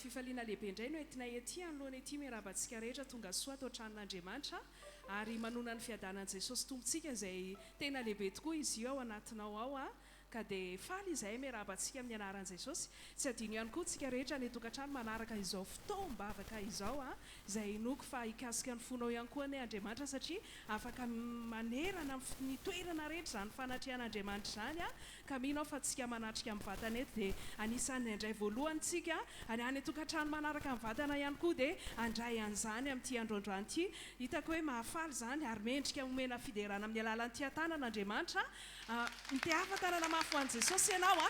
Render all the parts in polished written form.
fifaliana lehibe indray no entina ety anoloana ety miarabantsika rehetra tonga soa atao tranon'Andriamanitra ary manona ny fiadanan'i Jesosy tompontsika izay tena lehibe tokoa izy io ao anatinao ao ka dia faly izay miarabantsika amin'ny anaran'i Jesosy. Tsy adino ihany koa tsika rehetra ny tokantrano manaraka izao fotoam-bavaka izao izay inoko fa hikasika ny fonao ihany koa ny Andriamanitra satria afaka manerana ny toerana rehetra izany fanatrian'Andriamanitra izany ka minao fa tsika manatrika amin'ny vatana eto dia anisan'ny andray voalohantsika any tokantrano manaraka amin'ny vatana ihany koa dia andray an'izany amin'ity androandroany ity hitako hoe mahafaly izany ary mendrika momena fiderana amin'ny alalan'ity tanan'Andriamanitra mitiafa-tanana mafy ho an'i Jesosy ianao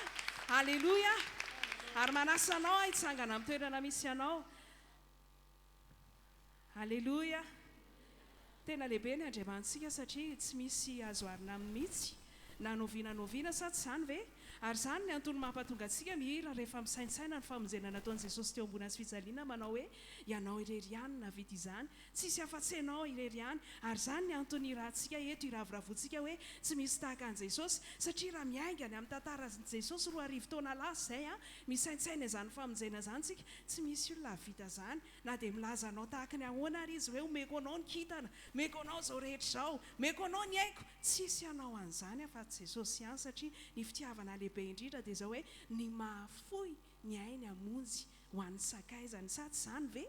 Alleluia ary manasa anao hitsangana amin'ny toerana misy ianao. Alleluia. Tena lehibe ny Andriamantsika satria tsy misy azo arina amin'ny mihitsy na noviana sa tsy izany ve ary izany ny antony mampatonga antsika mihira rehefa misaintsaina ny famonjena nataon'i Jesosy teo ambony fijaliana manao hoe ianao irery ihany navidy izany tsisy afa-tsy ianao irery ihany ary izany ny antony irahantsika eto iravoravoantsika hoe tsy misy tahaka an'i Jesosy satria raha miaingana amin'ny tantaran'i Jesosy 4 taona lasa izay misaintsaina izany famonjena izany tsika tsy misy olona vita izany na dia milaza anao tahaka ny ahoana ary izy hoe omeko anao ny kintana omeko anao izao rehetra izao omeko anao ny haiko tsisy anao an'izany afa-tsy Jesosy ihany satria ny fitiavana lehibe indrindra dia izao hoe ny mahafoy ny ainy hamonjy ho an'ny sakaizany sa tsy izany ve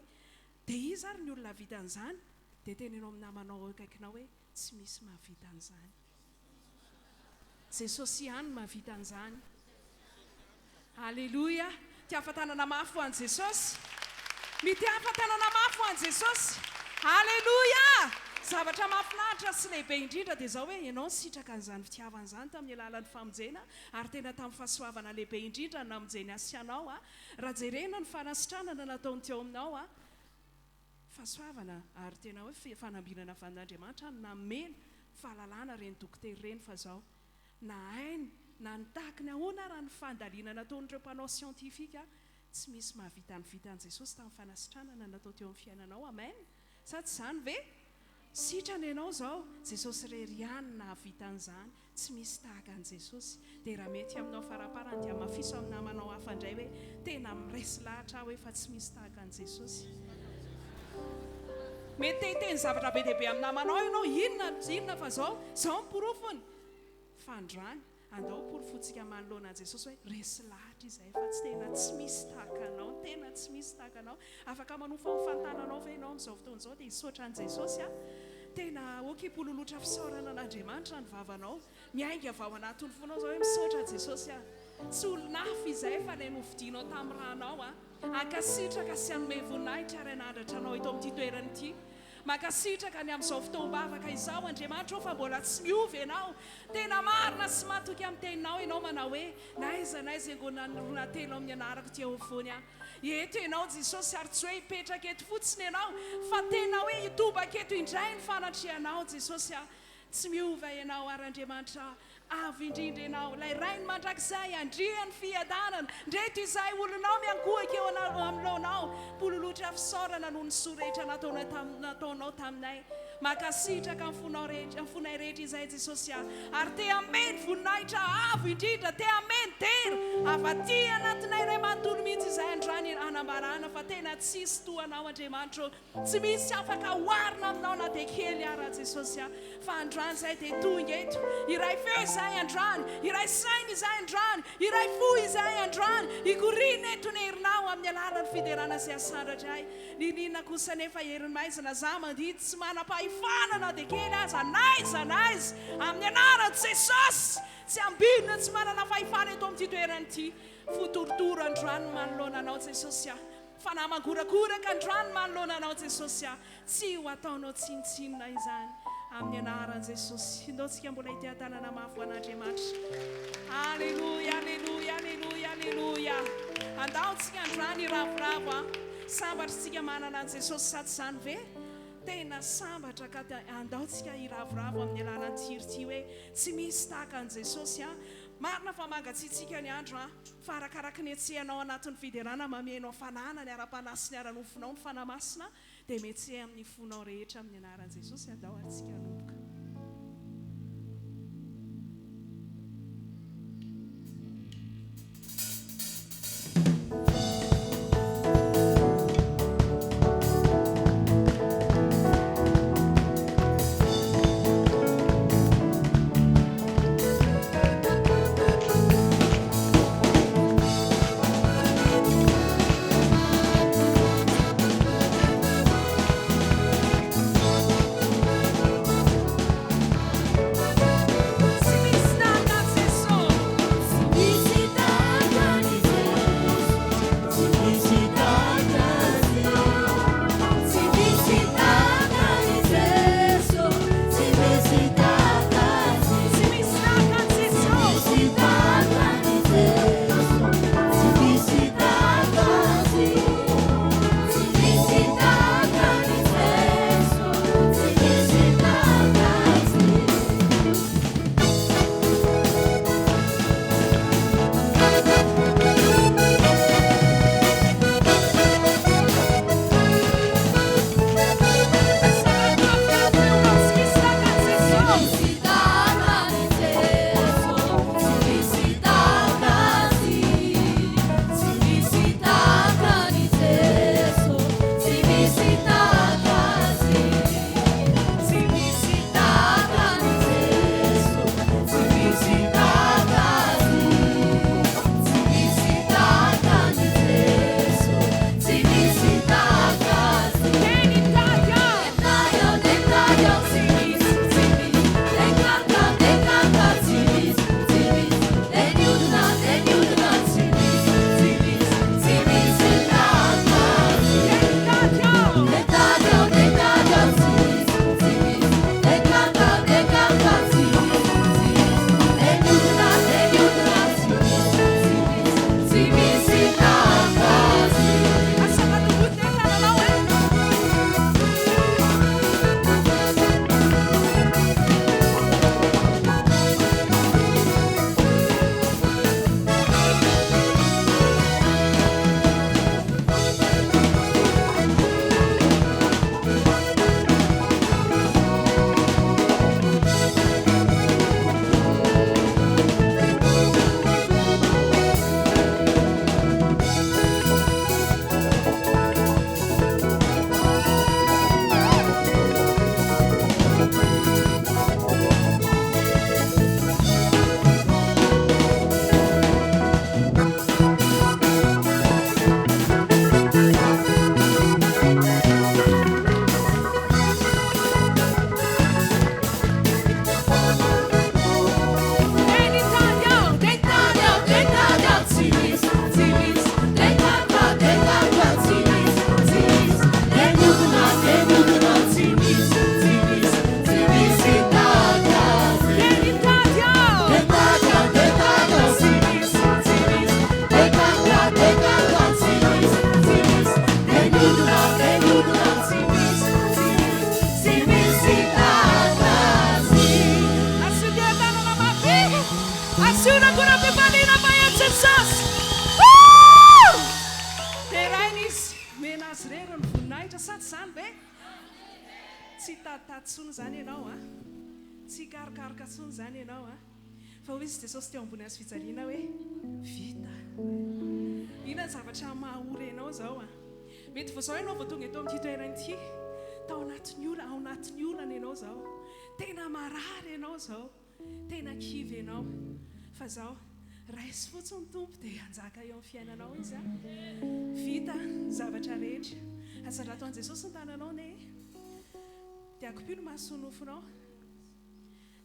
dia izy ary ny olona vita an'izany dia tenenao amin'ny namanao akaikinao hoe tsy misy mahavita an'izany. Jesosy ihany mahavita an'izany. Alleluia. Tiafa-tanana mafy ho an'i Jesosy. Mitiafa-tanana mafy ho an'i Jesosy. Alleluia. Zavatra mahafinaritra sy lehibe indrindra dia izao hoe ianao sitraka an'izany fitiavana izany tamin'ny alalan'ny famonjena ary tena tamin'ny fahasoavana lehibe indrindra ny namonjeny asianao raha jerena ny fanasitranana nataony teo aminao fahasoavana ary tena hoe fanambinana avy amin'Andriamanitra namena fahalalana reny dokotera reny fa izao na hainy na nitahaka ny ahoana raha ny fandaliana nataon'ireo mpanao siantifika tsy misy mahavita ny vitan'i Jesosy tamin'ny fanasitranana natao teo amin'ny fiainanao. Amen. Sa tsy izany ve? Sitrana ianao izao Jesosy irery ihany nahavita an'izany tsy misy tahaka an'i Jesosy dia raha mety aminao faraparany dia mafiso amin'ny namanao hafa indray hoe tena miresy lahatra hoe fa tsy misy tahaka an'i Jesosy. Mety hiteny zavatra be dia be amin'ny namanao ianao inona fa izao miporofony fa androany andao porofontsika manoloana an'i Jesosy hoe resy lahatra izay fa tsy misy tahaka anao tena tsy misy tahaka anao afaka manofa ho fantananao ve ianao amin'izao fotoana izao dia hisaotra an'i Jesosy tena oky pololotra fisaorana an'Andriamanitra ny vavanao miainga avy ao anatin'ny fonao izao hoe misaotra Jesosy tsy olonafy izay fa ilay novidianao tamin'ny ranao ankasitraka sy hanome voninahitra ary hanandratra anao ito amin'ity toerana ity makasitraka ny amin'izao fotoam-bavaka izao Andriamanitra fa mbola tsy miovy ianao tena marina sy matoky amin'ny teninao ianao manao hoe naiza engona rona telo amin'ny anarako ty afovoany eto ianao Jesosy ary tsy hoe hipetraka eto fotsiny ianao fa tena hoe hitobaka eto indray ny fanatrianao Jesosy tsy miova ianao ary Andriamanitra avy indrindra ianao ilay rainy mandrakizay andriany fiadanana ndreto izay olonao miangohaka eo amin'loanao pololotra fisaorana noho ny sorehetra nataonao taminay makasitraka amin'ny fonay rehetra izay Jesosy ary te ameny voninahitra avo indrindra te ameny tera afaty anatinay iray manontolo mihitsy izay andrany anambarana fa tena tsisy toanao Andriamanitra tsy misy afaka hoarina aminao na dia kely ara Jesosy fa androany izay dia tonga eto iray feo izay androany iray saina izay androany iray fo izay androany ikorina eto ny herinao amin'ny alalan'ny fiderana izay asandratray ninina kosa nefa herin'ny maizina za mandidy tsy manam-pahifanana dia kely aza naiza amin'ny anaran'i Jesosy tsy ambinina tsy manana fahifana eto amin'ity toerana ity fotorotoro androany manoloana anao Jesosy fanahy mangorakoraka androany manoloana anao Jesosy tsy ho ataonao tsinitsinina izany amin'ny anaran'i Jesosy indaontsika mbola ity tanana mafy an'Andriamanitra. Alleluia, alleluia, alleluia, alleluia. Andaontsika androany iravoravo sambatritsika manana an'i Jesosy sa tsy izany ve tena sambatra ka andaontsika iravoravo amin'ny alalan'ny tirity hoe tsy misy tahaka an'i Jesosy marina fa mangatsiatsika ny andro fa arakaraka ny etsehanao anatin'ny fiderana mamianao fanana ny ara-panasy ny ara-nofonao ny fanamasina dia mety amin'ny fonao rehetra amin'ny anaran'i Jesosy andao atsika nomboka. Siona ancora fifadiana maia Jesus. Dia rainy izy menazy rero ny voninahitra sady izany be tsy tatitatitsony izany ianao a tsy karokaroka tsony izany ianao a fa hoy izy Jesosy teo ambony azy fijaliana hoe vita. Inona ny zavatra mahaory ianao izao a mety vo izao ianao vao tonga eto amin'ity toerana ity tao anatin'ny olana ao anatin'ny olana ianao izao tena marary ianao izao tena kivy ianao fa izao raisy fotsiny tompo dia hanjaka eo amin'ny fiainanao izy a vita zavatra rehetra azarato an'i Jesosy ny tananao ne dia akopio no mahasonofonao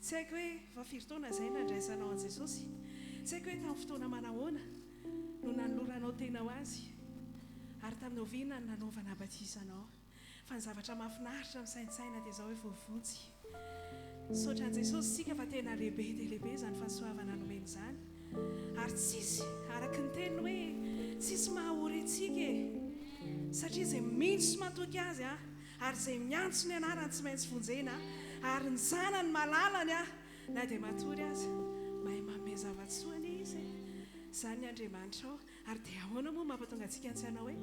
tsy haiko hoe vafiry taona izay nandraisanao an'i Jesosy tsy haiko hoe tamin'ny fotoana manahoana no nanoloranao tena ho azy ary taminao vinona no nanaovana batisanao fa ny zavatra mahafinaritra misaintsaina dia izao hoe voavonjy saotra an'i Jesosy sika fa tena lehibe dia lehibe izany fahasoavana nomeny izany ary tsisy araka ny teniny hoe tsisy mahaory antsika satria izay mintsy matoky azy a ary izay miantso ny anarany tsy maintsy vonjena ary ny zanany malalany a na dia matory azy mahay manome zavatsoany izy izany Andriamanitra ao ary dia ahoana moa mampatonga antsika antsehanao hoe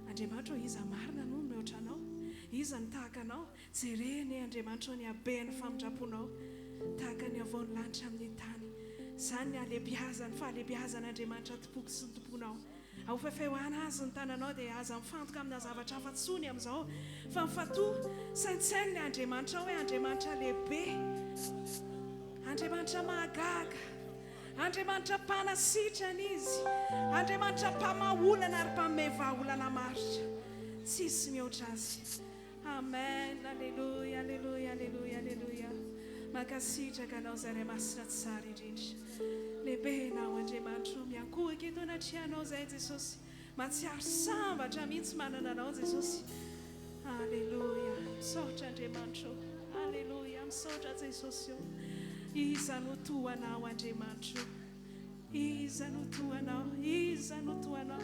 Andriamanitra ao iza marina no mihoatra anao iza ny tahaka anao jereny Andriamanitra ao ny habeny famindraponao tahaka ny avao ny lanitra amin'ny tany izany ny alebiazany fahalebiazan'Andriamanitra tompoko sy ny tomponao ao fefehoana azy ny tananao dia aza mifantoka amina zavatra afa-tsony amin'izao fa mifatoa saintsainy ny Andriamanitra hoe Andriamanitra lehibe Andriamanitra mahagaga Andriamanitra mpanasitrana izy Andriamanitra mpamaholana ary mpanome vahaolana maritra tsisy mihoatra azy amen alleluia alleluia alleluia alleluia mankasitraka anao zaray masina tsara indrindra lehibe ianao Andriamanitra miankohaka eto anatrihanao zay Jesosy matsiaro sambatra mihitsy manana anao Jesosy alleluia misaotra Andriamanitra alleluia misaotra Jesosy iza no toanao Andriamanitra iza no toanao iza no toanao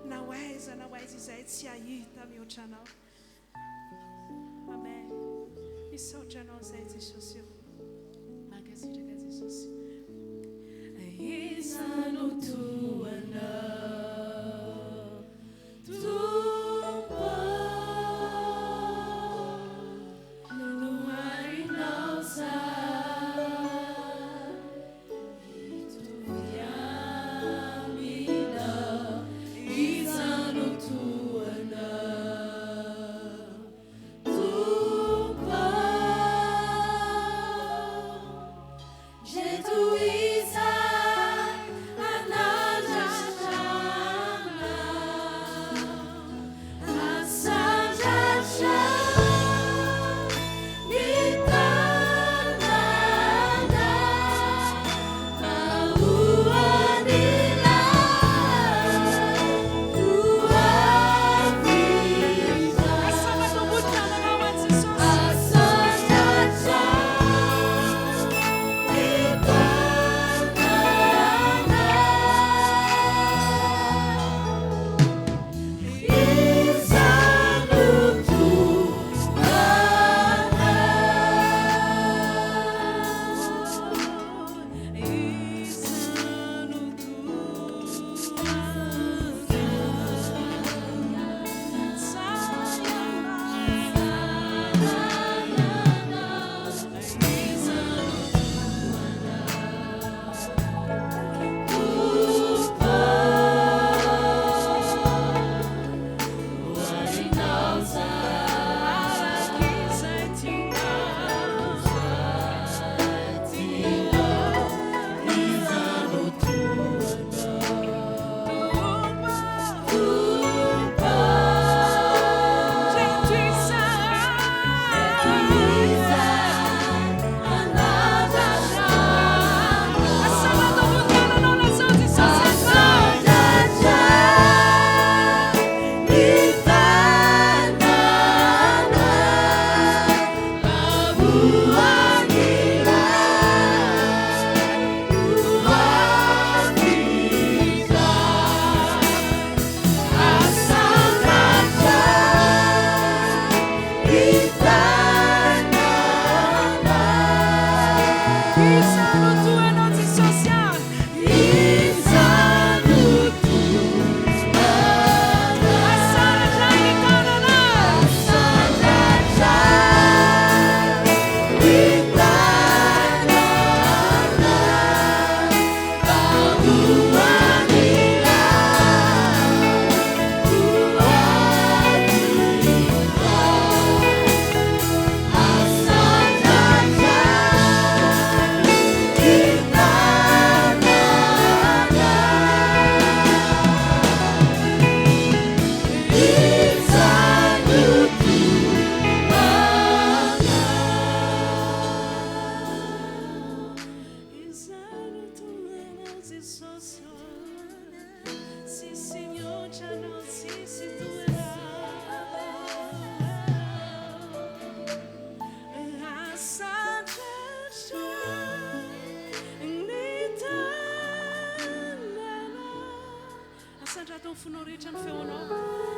na hoaiza izay tsy ahita mihoatra anao amen misaotra anao zay Jesosy mankasitraka Jesosy iza no toanao J'ai tout Sandraton fonao rehetra ny feonao.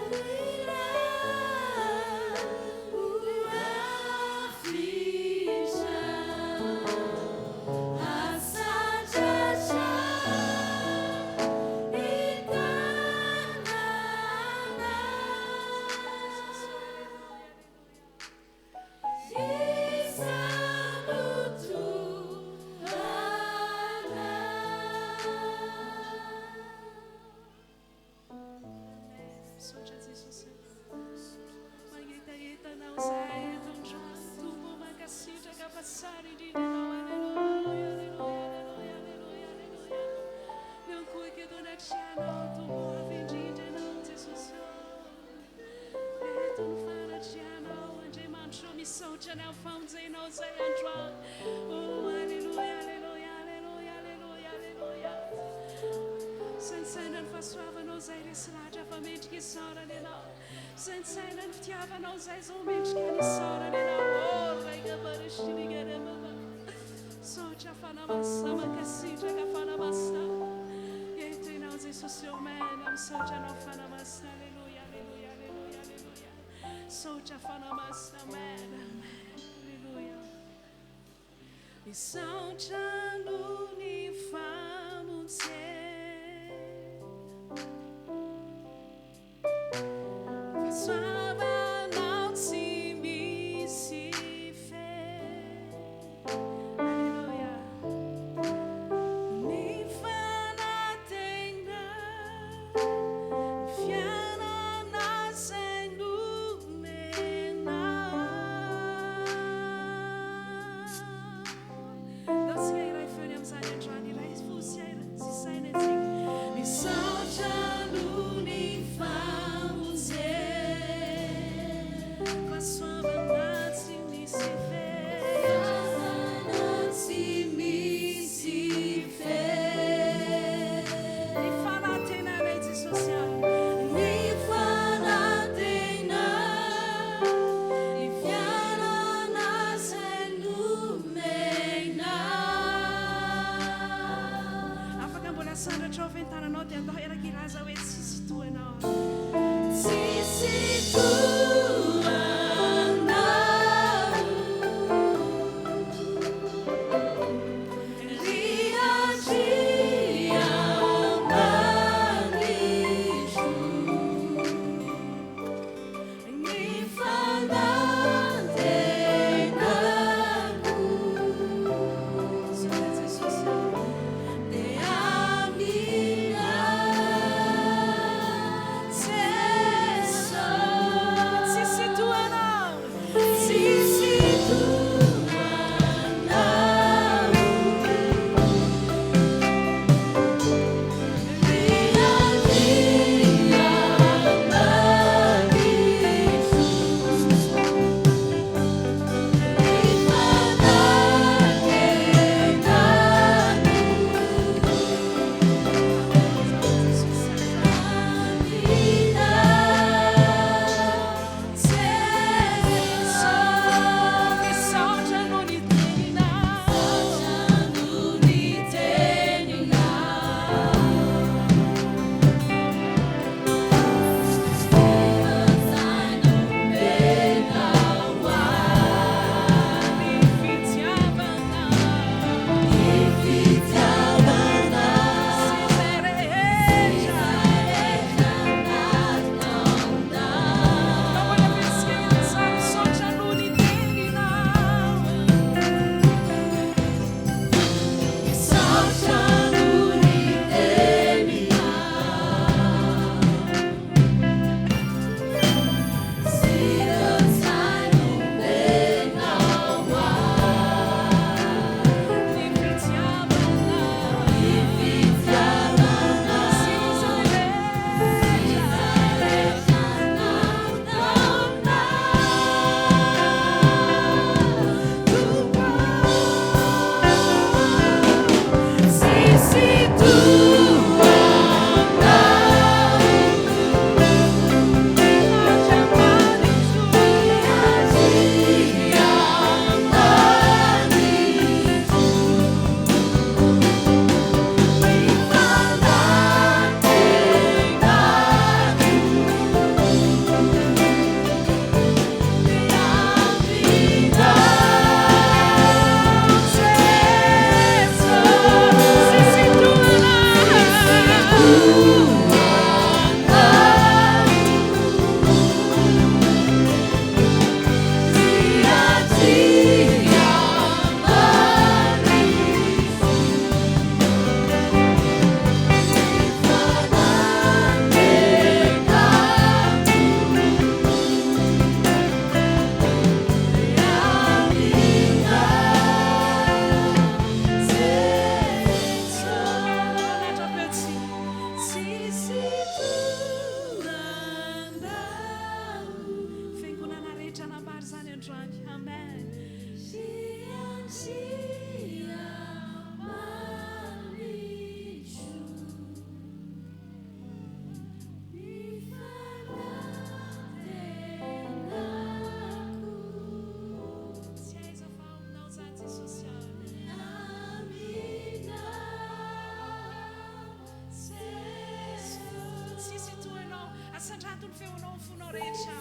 feonao fonao rehetra.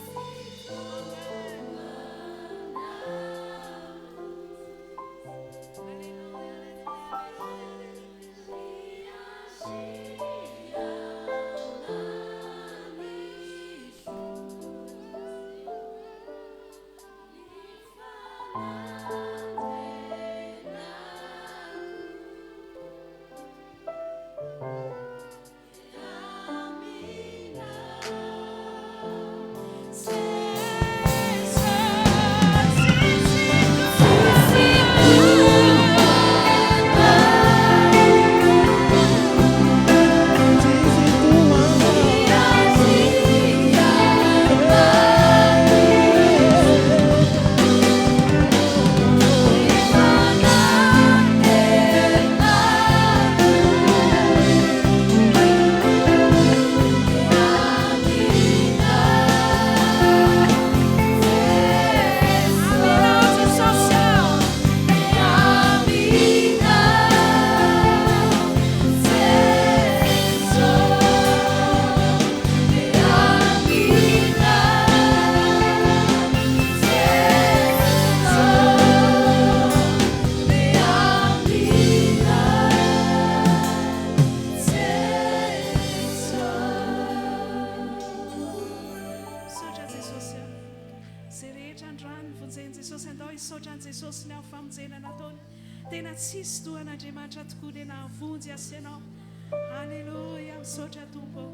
Tena tsisy toan'Andriamanitra tokoa dia nahavonjy asianao. Halleluja, misaotra Tompo.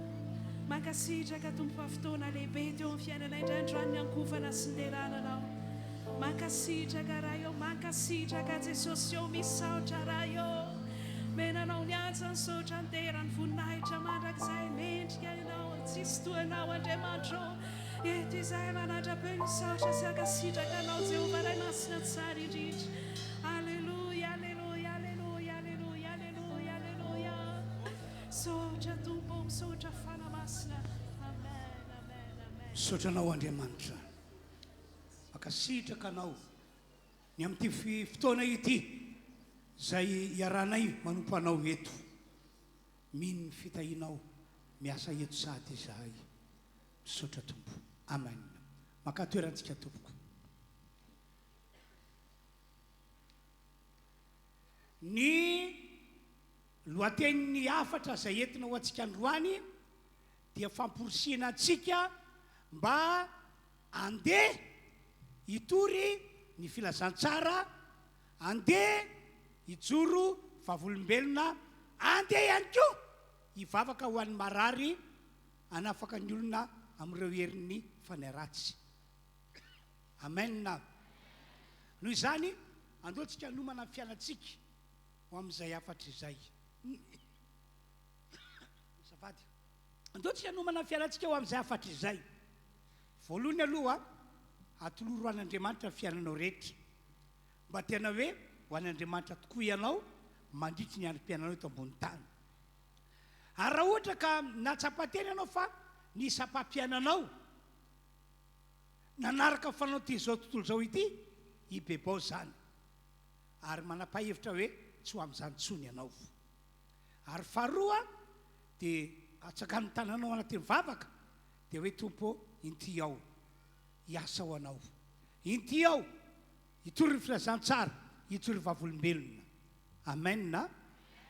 Mankasitraka Tompo fa fotoana lehibe teo amin'ny fiainana indray ny ankovana sy ny lerananao. Mankasitraka raha eo, mankasitraka Jesosy eo, misaotra raha eo. Menanao ny antsa, misaotra ny terany voninahitra mandrakizay mendrika ianao, tsisy toanao Andriamanitra. Eto izay manandrape misaotra sy ankasitraka anao Jehovah Ray masina tsara indrindra. Misaotra fanamasina. Amen, amen, amen. Misaotra anao Andriamanitra. Mankasitraka anao ny amin'ity fotoana ity izay iaranay manompo anao eto. Mino ny fitahinao miasa eto sady izahay. Misaotra Tompo. Amen. Mankatoerantsika Tompoko. Ny lohateniny afatra izay entina ho antsika androany dia famporisiana antsika mba andeha hitory ny filazantsara, andeha hijoro vavolombelona, andeha ihany koa hivavaka ho an'ny marary anafaka ny olona amin'ireo herin'ny fanaratsy. Amen. Noho izany andehantsika nomana ny fiainantsika ho amin'izay afatra izay. Safady. Andehantsika nomana ny fiainantsika ho amin'izay afatra izay. Voalohany aloha atoloro an'Andriamanitra ny fiainanao rehetra. Mba tena hoe ho an'Andriamanitra tokoa ianao mandritry ny anim-piainanao eto ambony tany. Ary raha ohatra ka natsapa-teny ianao fa ny sapam-piainanao nanaraka fanao ty izao tontolo izao ity, ibebao zany. Ary manapa-hevitra hoe tsy ho amin'izany tsony ianao. Ary faharoa dia atsakany tananao anatin'ny vavaka dia hoe Tompo inty ao hiasa ho anao, inty ao hitory ny filazantsara, hitory vavolombelona. Amen.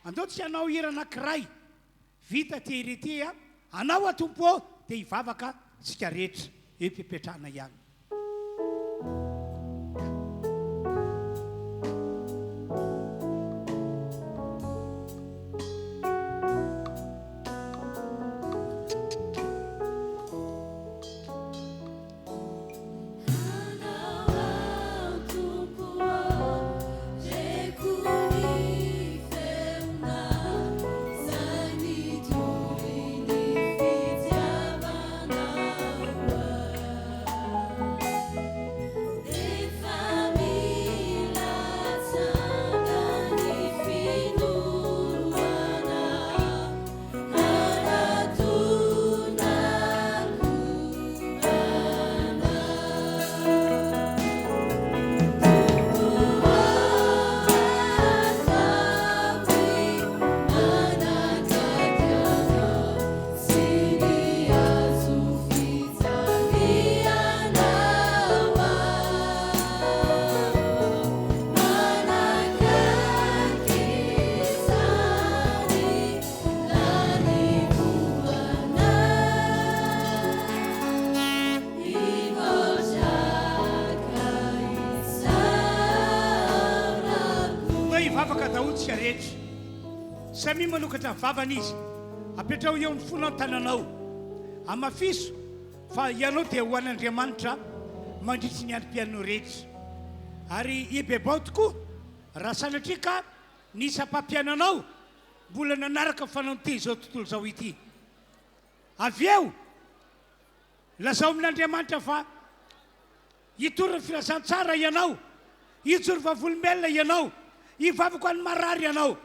Andehantsika anao hira anankiray vita tehirety anao a Tompo dia hivavaka tsika rehetra epepetrahana ihany. samy manokatra vavana izy apetrao eo amin'ny fonao tananao amafiso fa ianao dia ho an'Andriamanitra mandritry ny androm-piainao rehetra ary ibebao tokoa raha sanatria ka nisy ampampiananao mbola nanaraka fanaon'ity izao tontolo izao ity avy eo lazao amin'Andriamanitra fa hitorony filazantsara ianao hijoro vavolombelona ianao hivavako any marary ianao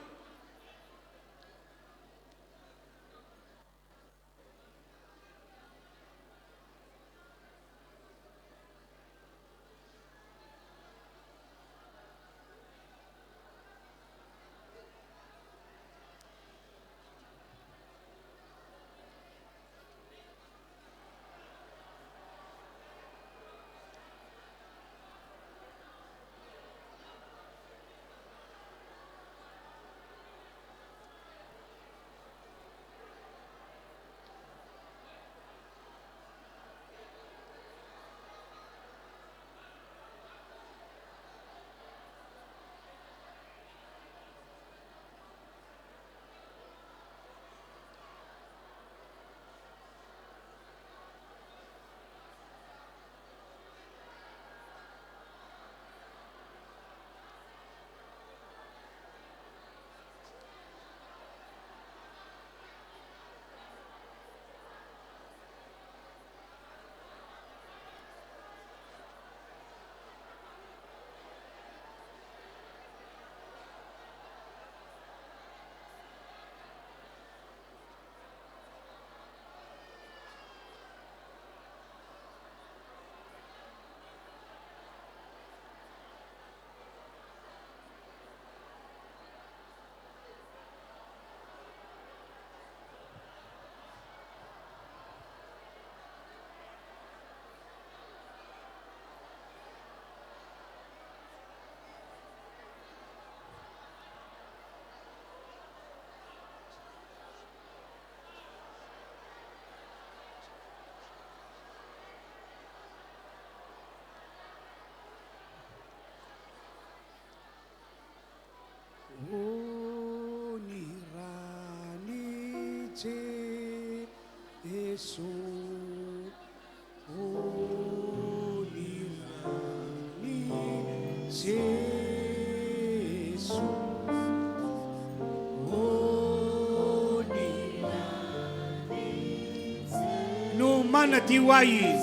Jesu onirani Jesu onirani no mana diwai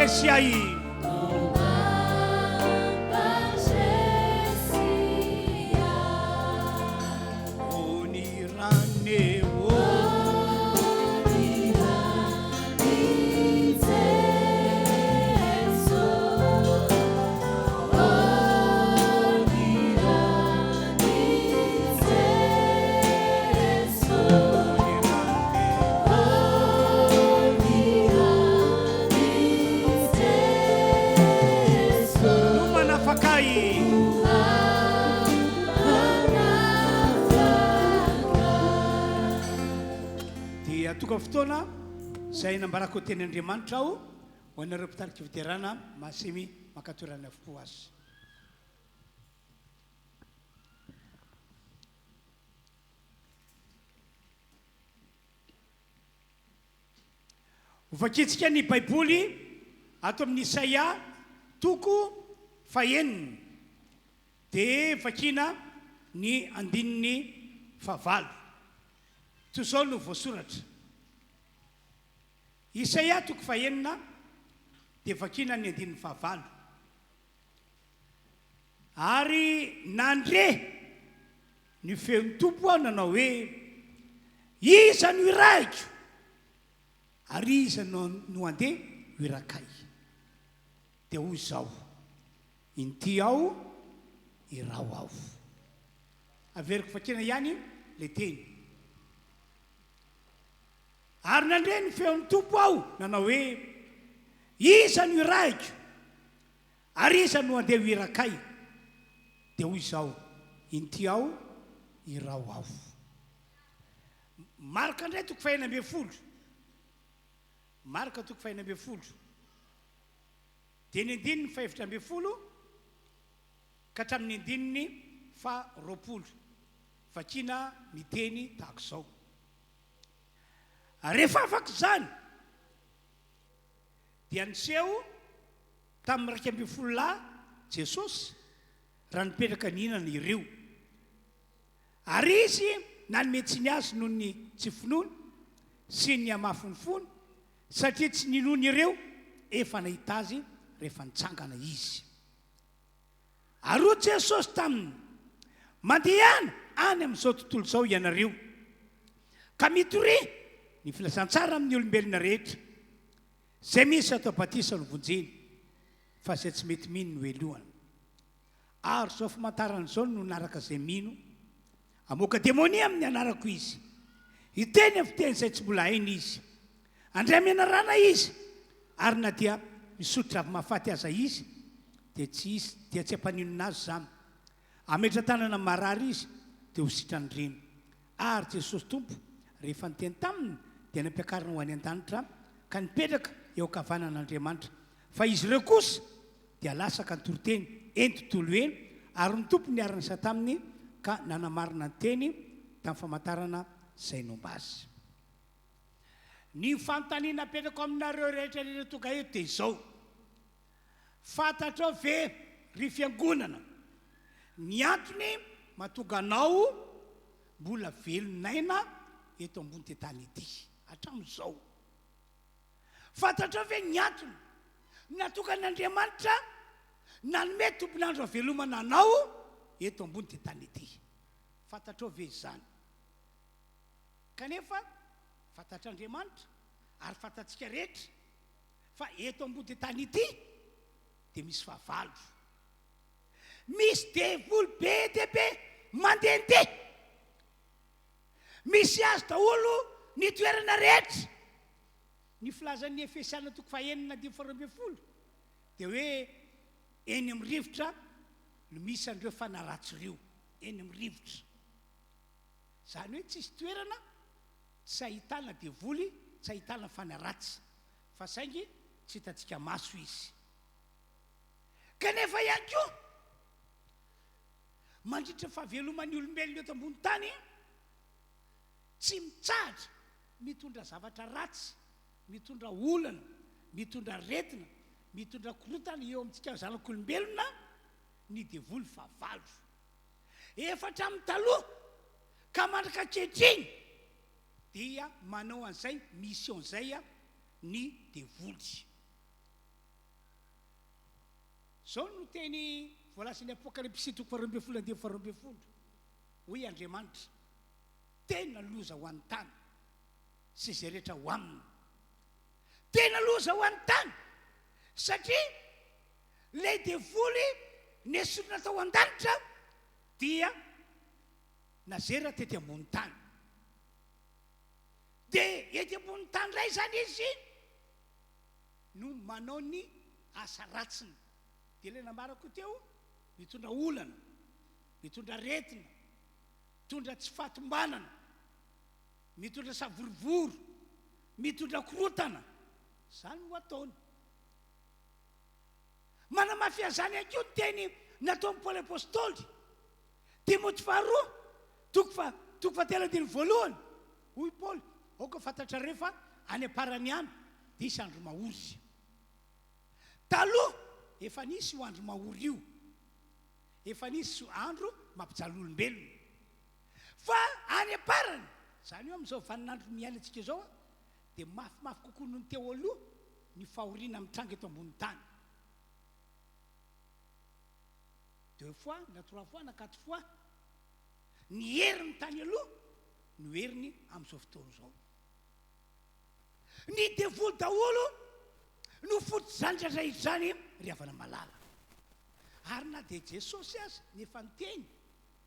Siai onirane atoka fotoana zay nambarako teny Andriamanitra aho ho anareo mpitarika fiderana masimy makatorana avokoa azy hovakitsika ny baiboly ato amin'ny Isaia toko faheniny dia vakina ny andininy favalo toy izao no voasoratra Isaia toko fahenina dia vakina ny andininy favalo ary nandre ny feon'ny tompo aho nanao hoe iza no iraiko ary iza no andeha irakay dia hoy izao inty aho irao ao. Averiko fakena ihany le teny. Ary nandre ny feon'ny tompo aho nanao hoe iza no iraiko ary iza no andeha ho irakay, dia hoy izao, inty aho irao ao. Marika indray toko faha 11. Marika toko faha 11. Dia ny andininy faha 7 ka hatramin'ny andininy faha 20. Vakina ny teny tahaka izao. Rehefa afaka izany dia niseho tamin'ny 12 lahy Jesosy raha nipetraka nihinana ireo. Ary izy nanome tsy ny azy noho ny tsy finoany sy ny amafonifony, satria tsy ninony ireo efa nahita azy rehefa nitsangana izy. Ary hoy Jesosy taminy, mandehana any amin'izao tontolo izao ianareo ka mitory ny filazantsara amin'ny olombelona rehetra, izay misy atao batisa no vonjeny, fa izay tsy mety mino no elohana. Ary zao famantaran'izao no naraka izay mino, amoaka demonia amin'ny anarako izy, hiteny amin'ny fiteny izay tsy mbola hainy izy, andray amin'ny anarana izy, ary na dia misotra avy mahafaty aza izy, dia tsy hampaninona azy zany. Ametra tanana marary izy dia ho sitrany reny. Ary Jesosy Tompo rehefa niteny taminy dia nampiakarina ho any an-danitra ka nipetraka eo ankavanan'Andriamanitra. Fa izy ireo kosa dia lasaka ny toroteny eny tontolo eny, ary ny tompo niarana isa taminy ka nanamarina ny teny tamin'ny famantarana izay nomba azy. Ny fanontaniana apetrako aminareo rehetra rehetra tonga eto dia izao: fantatrao ve ry fiangonana ny antony mahatonga anao mbola velonaina eto ambony tentany ity hatramin'izao? Fantatrao ve ny antony natonga n'Andriamanitra nanome tompon'andro avelomana anao eto ambony tentany ity? Fantatrao ve izany? Kanefa fantatr'Andriamanitra ary fantatsika rehetra fa eto ambony tentany ity dia misy fahavalo, misy devoly be dia be mandehandeha, misy azy daholo ny toerana rehetra. Ny filazan'ny Efesiana toko faha 9:12 dia hoe eny amin'ny rivotra no misy an'ireo fanaratsy ireo, eny amin'ny rivotra. Izany hoe tsisy toerana tsy ahitana devoly, tsy ahitana fanaratsy, fa saingy tsy hitantsika maso izy. Kanefa ihany koa mandritra fahaveloman'ny olombelona eto ambony tany, tsy mitsahatra mitondra zavatra ratsy, mitondra olana, mitondra retina, mitondra korotana eo amintsika zanak'olombelona ny devoly fahavalo. Efatra amin'ny taloha ka mandraka ankehitriny dia manao an'izay mission izay ny devoly. Zao no teny voalasan'ny Apokalipsy toko 12:12 hoy Andriamanitra tena loza ho an'ny tany sy izay rehetra ho aminy. Tena loza ho an'ny tany satria le devoly nesorina tao an-danitra dia nazera tety ambony tany. Dia ety ambony tany ray zany izy no manao ny asa ratsiny. Dia ilay namarako teo, mitondra olana, mitondra retina, mitondra tsy fahatombanana, mitondra savorovoro, mitondra korotana. Zany ho ataony. Manamafy an'izany ihany koa ny teny nataon'i Paoly apôstôly Timoty faharoa toko faha 1:1. Hoy Paoly, aoka fantatra rehefa any aparany any dia isy andro mahory. Taloha efa nisy io andro mahory io, efa nisy andro mampijaly olombelona, fa any aparany, zany io amin'izao vaninandro miaina antsika izao dia mafimafy kokoa noho ny teo aloha ny fahoriana mitranga eto ambony tany. 2 fois na 3 fois na 4 fois ny heriny tany aloha no heriny amin'izao fotoana izao. Ny devoly daholo no fototra zany rehetra zany ry havana malala. ary na dia jesosy azy nefa nyteny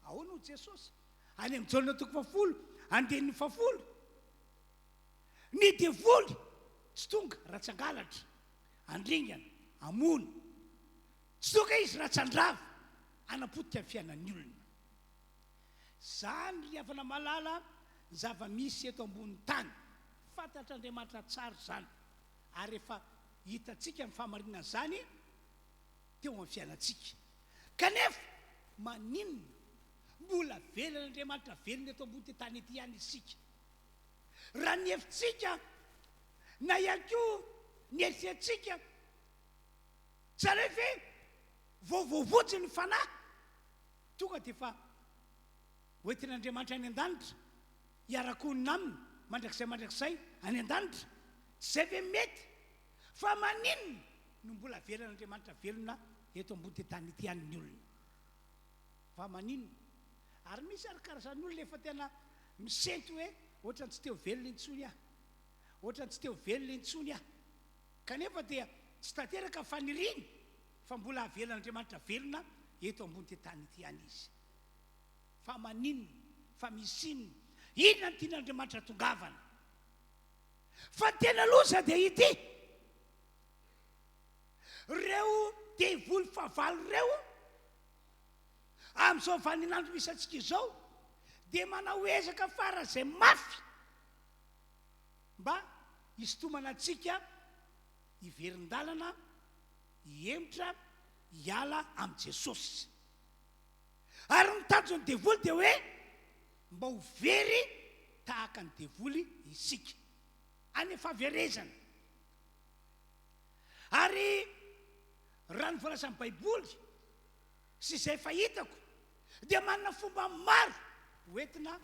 ahoana ho jesosy any amin'ny jaolina toko 10 andehan'ny 10 ny devoly tsy tonga ratsangalatra andringana amony tsy tonga izy ratsandrava anapotika ny fiainan'ny olona zany riavana malala ny zava-misy eto ambony tany fantatr'Andriamanitra tsara zany ary efa hitantsika ny fahamarinana zany teo amin'ny fiainantsika kanefa maninona mbola velan'Andriamanitra velona eto ambony tany ety ihany isika raha ny hefintsika na ihany koa ny eritreretintsika tsara hoe vaovaovotsy ny fanahy tonga dia fa hoentin'Andriamanitra any an-danitra hiarakonina aminy mandrakizay any an-danitra tsy zay ve mety fa maninona no mbola velan'Andriamanitra velona eto ambony tany ety ihany olona fa maninona ary misy arakarazan'ny olona efa tena misento hoe ohatrany tsy teo velona intsony aho ohatrany tsy teo velona intsony aho kanefa dia tsy tanteraka faniriana fa mbola avelan'Andriamanitra velona eto ambony tany ety ihany izy fa maninona fa misinona inona ny tian'Andriamanitra tongavana fa tena loza dia ity reo devoly favalo reo amin'izao vaninandro misy antsika izao dia manao ezaka fara zay mafy mba hisintomana antsika hiverin-dalana hiemotra hiala amin'i Jesosy ary ny tanjon'ny devoly dia hoe mba ho very tahaka ny devoly isika any fahaverezana ary raha ny voalazan'ny baiboly sy izay fahitako dia manana fomba maro hoentina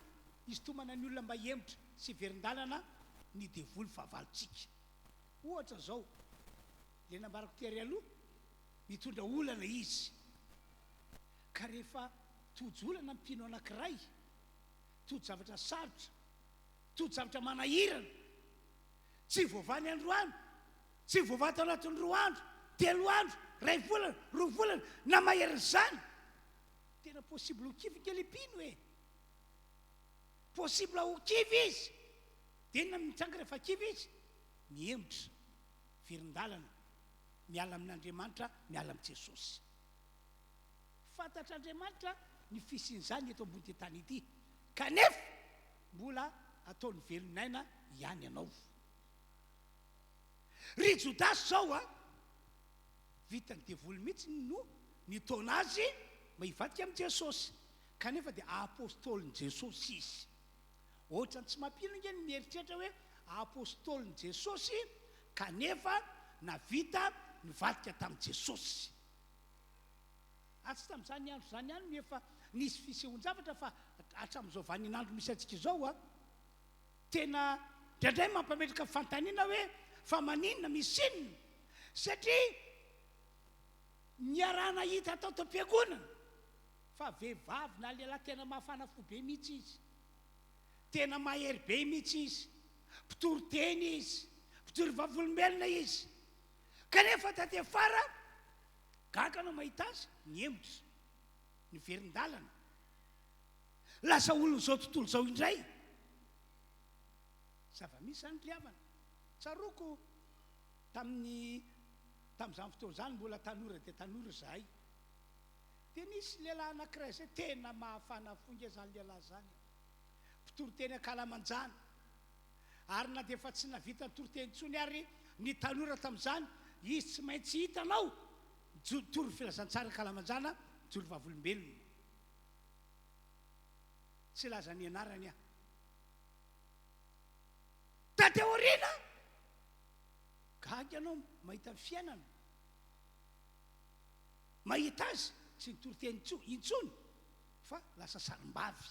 hisintomana ny olona mba hiemotra sy verin-dalana ny devoly fahavalontsika ohatra zao le nambarako tery aloha mitondra olana izy ka rehefa tojo-olana mpino anankiray tojo zavatra sarotra tojo zavatra manahirana tsy voavany androany tsy voavato anatin'ny 2 andro 3 andro 2 volana 2 volana na maherin''zany tena possible ho kivy kely mpino e possible ho kivy izy dia na mitsanga rehefa kivy izy miemotra verin-dalana miala amin'Andriamanitra miala amin'i Jesosy fantatr'Andriamanitra ny fisian'izany eto ambony tany ity kanefa mbola ataony velonaina ihany ianao ry Jodasy zao a vitany devoly mihitsy no nitaona azy mba hivadika amin'i Jesosy kanefa dia apôstôlin' Jesosy izy ohatrany tsy mampino ingeny mieritreritra hoe apôstôlin' Jesosy kanefa navita nivadika tamin'i Jesosy tsy tamin'izany andro zany ihany no efa nisy fisehoan-javatra fa hatramin'izao vaninandro misy antsika izao a tena ndraindray mampametraka fantaniana hoe fa maninona misinona satria niarahana hita atao tam-piangonana fa vehivavy na lehilahy tena mahafana fo be mihitsy izy tena mahery be mihitsy izy mpitory teny izy mpitory vavolombelona izy kanefa taty afara gaga anao mahita azy niemotra ny verin-dalana lasa olony zao tontolo zao indray zava-misy zany riavana tsaroko tamin'izany fotoana zany mbola tanora dia tanora zahay dia nisy lehilahy anankiray zay tena mahafana fonga zany lehilahy zany mpitory teny akalamanjana ary na dia efa tsy navita nytory teny intsony ary ny tanora tamin'izany izy tsy maintsy hitanao tory filazantsara akalamanjana jory vavolombelona tsy laza ny anarany aho tateorina gaga ianao mahita ny fiainana mahita azy tsy nitory teny intsony fa lasa sarim-bavy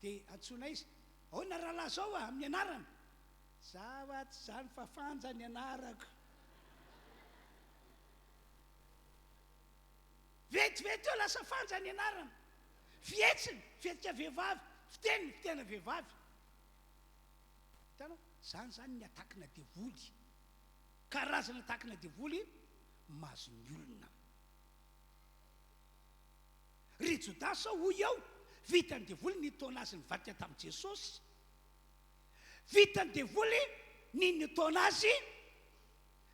dia antsona izy ao na rahalahy zao a amin'ny anarana zaho tsy zany fa fanja ny anarako vetivety eo lasa fanja ny anarana fietsiny fietika vehivavy fitena vehivavy hitanao zany ny atakina devoly karazana atakina devoly mazony olona jodasa hoy ao vitany devoly ny taona azy nivadika tamin'i Jesosy, vitany devoly ny taona azy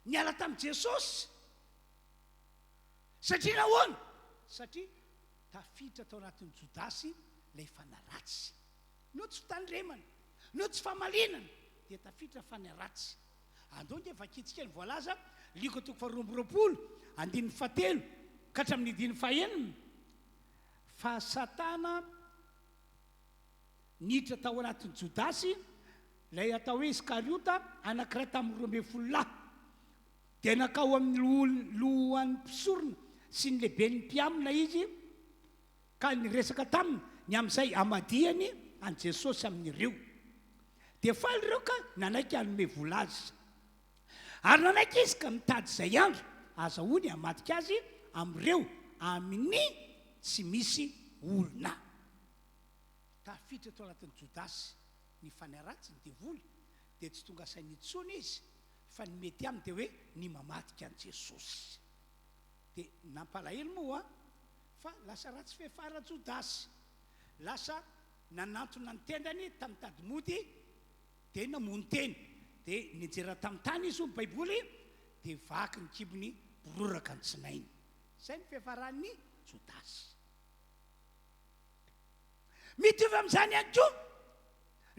niala tamin'i Jesosy. Satria nahoana? Satria tafiditra tao anatin'ny jodasy ilay fanaratsy, no tsy fitandremana, no tsy famalinana, dia tafiditra fanaratsy. Andao nge vakitsika ny voalaza liko toko faharoambiroapolo andininy fahatelo ka hatramin'ny diny fahaenina, fa Satana niditra tao anatin'ny jodasy, ilay atao hoe Iskariota, anankiray tamin'ny 12 lahy, dia nakao amin'ny lohan'ny mpisorona sy ny lehibe ny mpiamina izy, ka niresaka taminy ny amin'izay amadihany an Jesosy amin'ireo. Dia faly ireo ka nanaiky hanome vola azy, ary nanaiky izy ka mitady izay andro azahoany hamadika azy amin'ireo amin'ny tsy misy olona. Tafiditra tao anatin'ny jodasy ny fanaratsy ny devoly, dia tsy tonga sainy intsony izy, fa ny mety aminy dia hoe ny mamadika an Jesosy. Dia nampalahelo moa fa lasa ratsy fehefara jodasy, lasa nanantona ny tendany tamin'ny tadimody dia namony teny, dia nijerena tamin'ny tany izy ho ny baiboly, dia vaky ny kibony bororaka ny tsinainy. Izay ny fehefaran'ny jodasy. Mitovy amin'izany ihany koa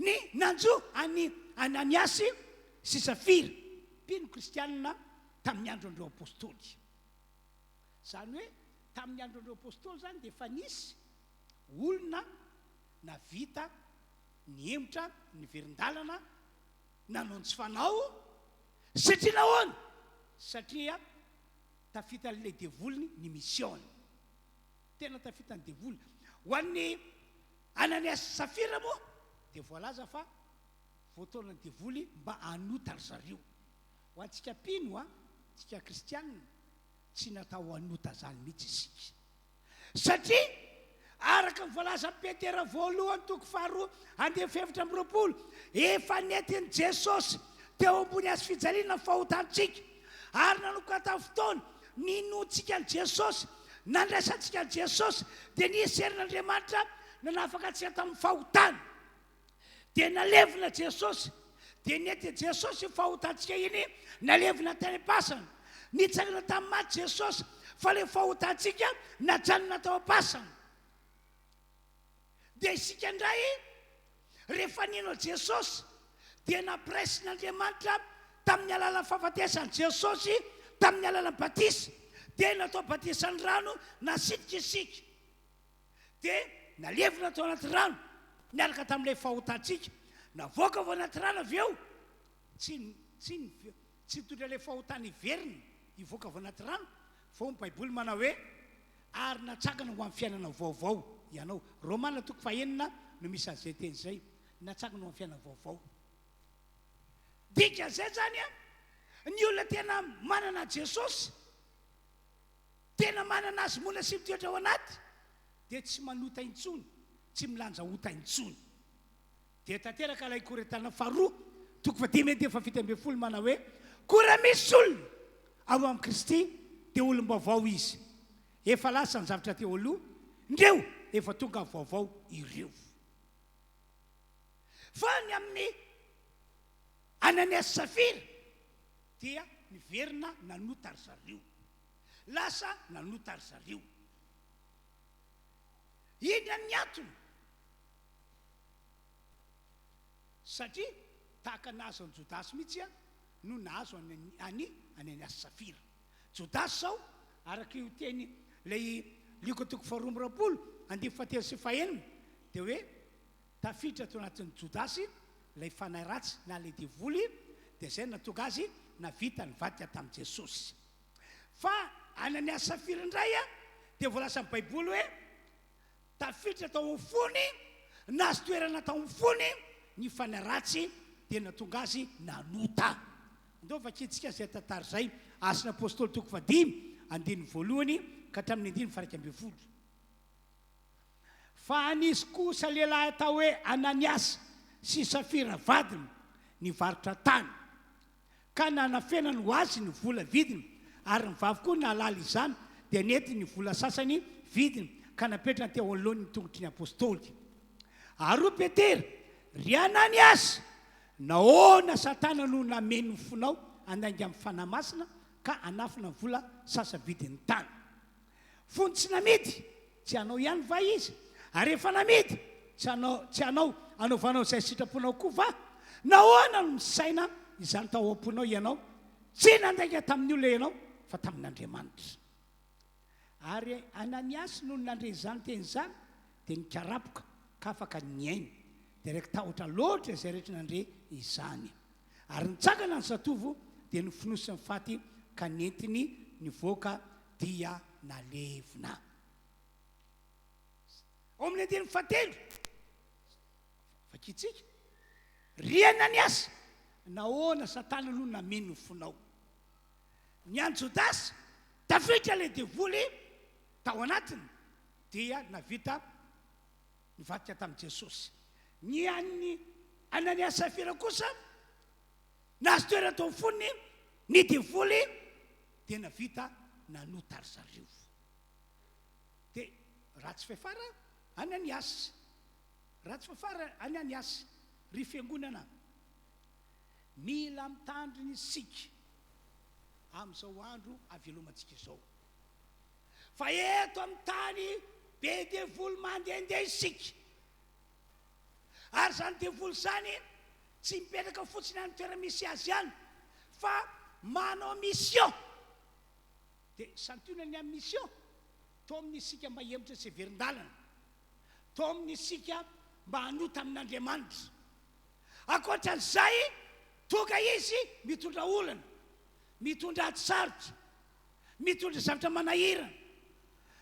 ny nanjo any Ananiasy sy Safira, mpino kristianina tamin'ny andron'ireo apôstôly. Izany hoe tamin'ny andron'ireo apôstôly zany dia efa nisy olona navita ny hemotra ny verin-dalana nanao ny tsy fanao, satria nahoana? Satria tafita n'ilay devoliny ny misiona, tena tafita ny devoly. Ho an'ny Ananiasy sy Safira moa dia voalaza fa voataona ny devoly mba hanota ry zareo. Ho antsika mpino tsika kristianina tsy natao hanota zany mihitsy isika, satria araka ny voalaza Petera voalohany toko faharoa andiny fefatra amby roapolo, efa nentin'i Jesosy teo ambony azy fijaliana fahotantsika, ary nanokata fotoana ninotsika an Jesosy, nandraisantsika an Jesosy, dia nisy herin'Andriamanitra nanafaka antsika tamin'ny fahotana, dia nalevina Jesosy, dia nety Jesosy fahotantsika iny nalevina tany am-pasana, nitsangana tamin'ny maty Jesosy, fa le fahotantsika najanona tao am-pasana. Dia isika indray rehefa nino Jesosy dia napresin'Andriamanitra tamin'ny alalan'ny fahafatesany Jesosy, tamin'ny alalan'ny batisa, dia natao batisan'ny rano nasitrika isika, dia nalevina tao anaty rano niaraka tamin'ilay fahotantsika, navoaka vao anaty rano avy eo, tsy tondra ilay fahotana iverina ivoaka vao anaty rano, fao ny baiboly manao hoe ary natsangana ho amin'ny fiainana vaovao ianao. Romana toko fahaenina no misy an'izay teny izay, natsangana ho amin'ny fiainana vaovao. Dika zay zany ny olona tena manana Jesosy, tena manana azy mona sy mitoetra ao anaty, dia tsy manota intsony, tsy milanja ota intsony. Dia tanteraka ilay koretana faharoa toko fadimy dia fafito ambin'ny folo manao hoe koa misy olona ao amin'ny Kristy dia olom-baovao izy, efa lasa ny zavatra teo aloha, ndreo efa tonga vaovao ireo. Fa ny amin'ny Ananiasy sy Safira dia niverina nanota ry zareo, lasa nanota ry zareo. Iny ny antony, satria tahaka nahazo any Jodasy mihitsy no nahazo any Ananiasy sy Safira. Jodasy zao araka io teny lay liko toko faharoa amby roapolo andimy fahatelo sy fahaenina dia hoe tafiditra tao anatin'ny Jodasy lay fanahy ratsy na lay devoly, dia zay natonga azy navita nivadika tamin'i Jesosy. Fa Ananiasy sy Safira indray dia voalaza amin'ny baiboly hoe tafiditra tao amin'ny fony, nazo toerana tao amin'ny fony ny fanahy ratsy, dia natonga azy nanota. Andao vakitsika izay tantara izay, Asin'ny Apôstôly toko fadimy andiny voalohany ka hatramin'ny andiny faraka ambin'ny folo. Fa nisy kosa lehilahy atao hoe Ananiasy sy Safira vadiny nivarotra tany, ka nanafenany ho azy ny vola vidiny, ary ny vavy koa nahalala izany, dia nety ny vola sasany vidiny, ka napetrana teo alohany ny tongotry ny apôstôly. Ary Petera, ry Ananiasy, nahoana Satana no nameno ny fonao andainga amin'ny fanahy masina ka anafina vola sasavidin'ny tany. Fony tsy namidy, tsy hanao ihany va izy? Ary rehefa namidy, tsy hanao anaovanao izay sitraponao koa va? Nahoana no misaina izany tao am-ponao ianao? Tsy nandainga tamin'ny olona ianao fa tamin'Andriamanitra. Ary Ananiasy noho nandre izany teny izany dia nikarapoka ka afaka niaina dia raiky tahotra loatra izay rehetra nandre izany. Ary nitsangana ny zatovo dia nofonosiny faty ka nentiny nivoaka dia nalevina. Ao amin'ny andiny fahatelo, fakitsika, ry Ananiasy, nahoana Satana no nameno ny fonao? Ny any Jodasy tafiditra ilay devoly tao anatiny dia navita nivadika tamin'i Jesosy. Ny an'ny Ananiasy Safira kosa nahazo toerana tao amin'ny foniny ny devoly dia navita nanota ry zareo. Dia ratsy fefara Ananiasy, ratsy fefara Ananiasy, ry fiangonana, mila mitandriny isika amin'izao andro avelomantsika izao. Fa eto amin'ny tany be devoly mandehandeha isika. Ary zany devoly zany tsy mipetraka fotsiny any toerana misy azy ihany fa manao mission. Dia santionany amin'ny mission, to amin'ny isika mba hemotra sy heverin-dalana, to amin'ny isika mba hanota amin'Andriamanitra. Ankoatran'izay, tonga izy mitondra olana, mitondra atsarotra, mitondra zavatra manahirana,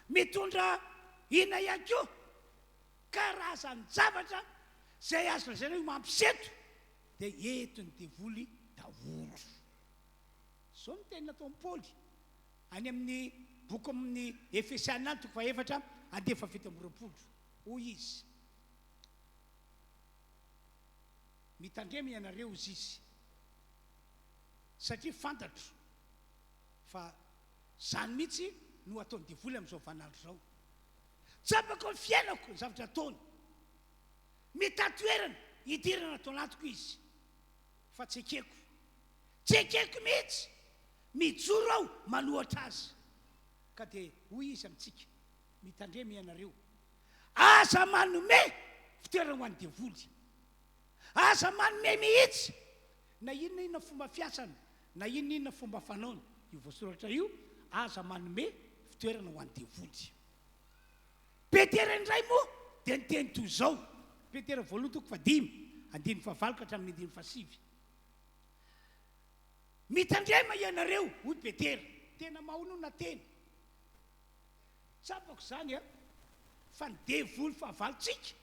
mitondra ina ihany koa karazany zavatra zay azo lazaina hoe mampiseto dia entiny devoly daholo. Zao no teny nataon'i Paoly any amin'ny boky amin'ny Efesiana 4:7-20. Hoy izy, mitandrema ianareo izy izy satria fantatro fa zany mihitsy no ataony devoly amin'izao vanandro zao. Tsapako ny fiainako ny zavatra ataony, mitatoerana hidirana atao anatiko izy, fa tsy ekeko mihitsy mijoro aho manohatra azy. Ka dia hoy izy amintsika, mitandrema ianareo, aza manome fitoerana ho an'ny devoly, aza manome mihitsy na inona fomba fiasana, na inona fomba fanaony. Io voasoratra io, aza manome fitoerana ho an'ny devoly. Petera indray moa dia niteny toy izao, Petera 2:5-9 hatramin'ny 5. Mitandrema ianareo, hoy Petera, tena mahonona teny. Tsapako zany fa ny devoly fahavalontsika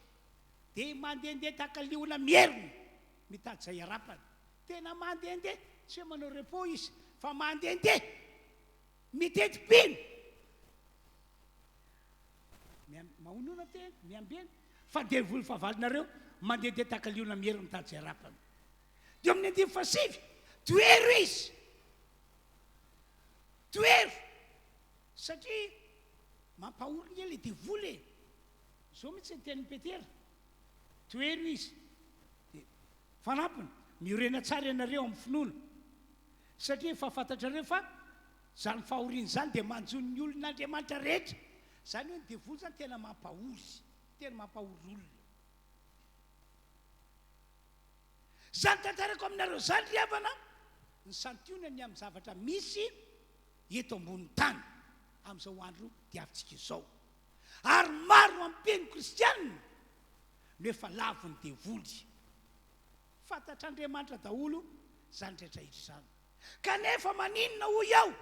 dia mandehandeha tahaka liona mierina mitady izay arapany. Tena mandehandeha, tsy hoe manao repos izy, fa mandehandeha mitety-pino. Mahonona teny, miambena fa devoly fahavalonareo mandehandeha tahaka liona mierina mitady izay arapany. Dia amin'ny 5, toero izy, toero, satria mampahorona ilay devoly. Zao mihitsy ny tenin'ny Petera, toero izy. Fanampiny, miorena tsara ianareo amin'ny finoana, satria fahafantatrareo fa zany fahoriana zany dia manjony ny olon'Andriamanitra rehetra. Zany hoe ny devoly zany tena mampahory, tena mampahory olona. Zany tantarako aminareo zany ry havana, ny santionany amin'ny zavatra misy eto ambony tany amin'izao andro diavintsika izao. Ary maro ampeny kristianina no efa lavo ny devoly. Fantatr'Andriamanitra daholo zany rehetrarehetra izany. Kanefa maninona hoy aho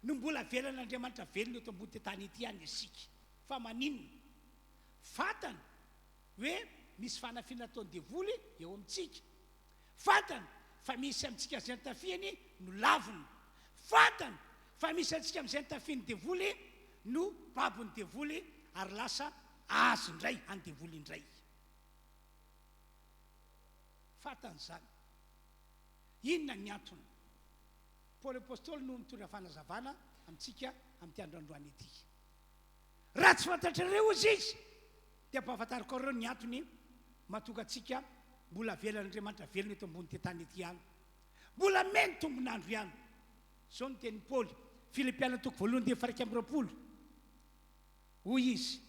no mbola velan'Andriamanitra velona eto ambony tany ety ihany isika? Fa maninona? Fantany hoe misy fanafiana ataon'ny devoly eo amintsika. Fantany fa misy amintsika izay notafiany no lavony. Fantany fa misy antsika amin'izay notafiany devoly no babon'ny devoly ary lasa azo indray any devoly indray. Fantany zany. Inona ny antony? Paoly apôstôly no mitondra fanazavana amintsika amin'ity andro androany ity. raha tsy fantatrareo izy izy dia ampahafantariko ireo ny antony mahatonga antsika mbola avelan'andriamanitra velona eto ambony ty tany ety ihany, mbola meny tombonandro ihany. Zao no teny Paoly Filipiana toko voalohany dia faraka amby roapolo, hoy izy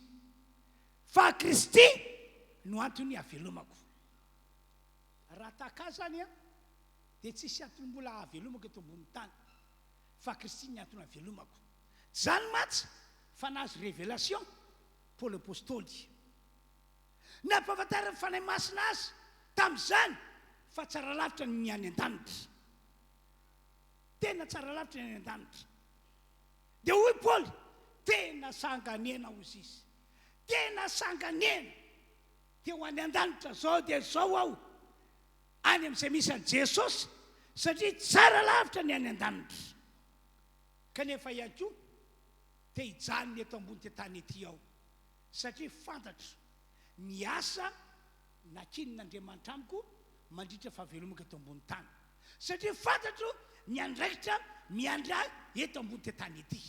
fa Kristy no antony avelomako. Raha tahaka zany a dia tsisy antony mbola avelomako eto ambony tany, fa Kristy ny antony avelomako. Zany matsy fa nahazo révélation Paoly apôstôly, nampahafantarany fanahy masina azy tamin'izany fa tsara lavitra ny any an-danitra, tena tsara lavitra ny any an-danitra. Dia hoy Paoly tena sanganena ozy izy, tena sanganena teo any an-danitra zao dia zao aho any amin'izay misy an Jesosy satria tsara lavitra ny any an-danitra. Kanefa ihany koa te hijanony eto ambony ty tany ety aho satria fantatra ny asa nakinin'Andriamanitra amiko mandritra fahavelomako eto ambony tany, satria fantatro ny andraikitra miandra eto ambony ty tany ety.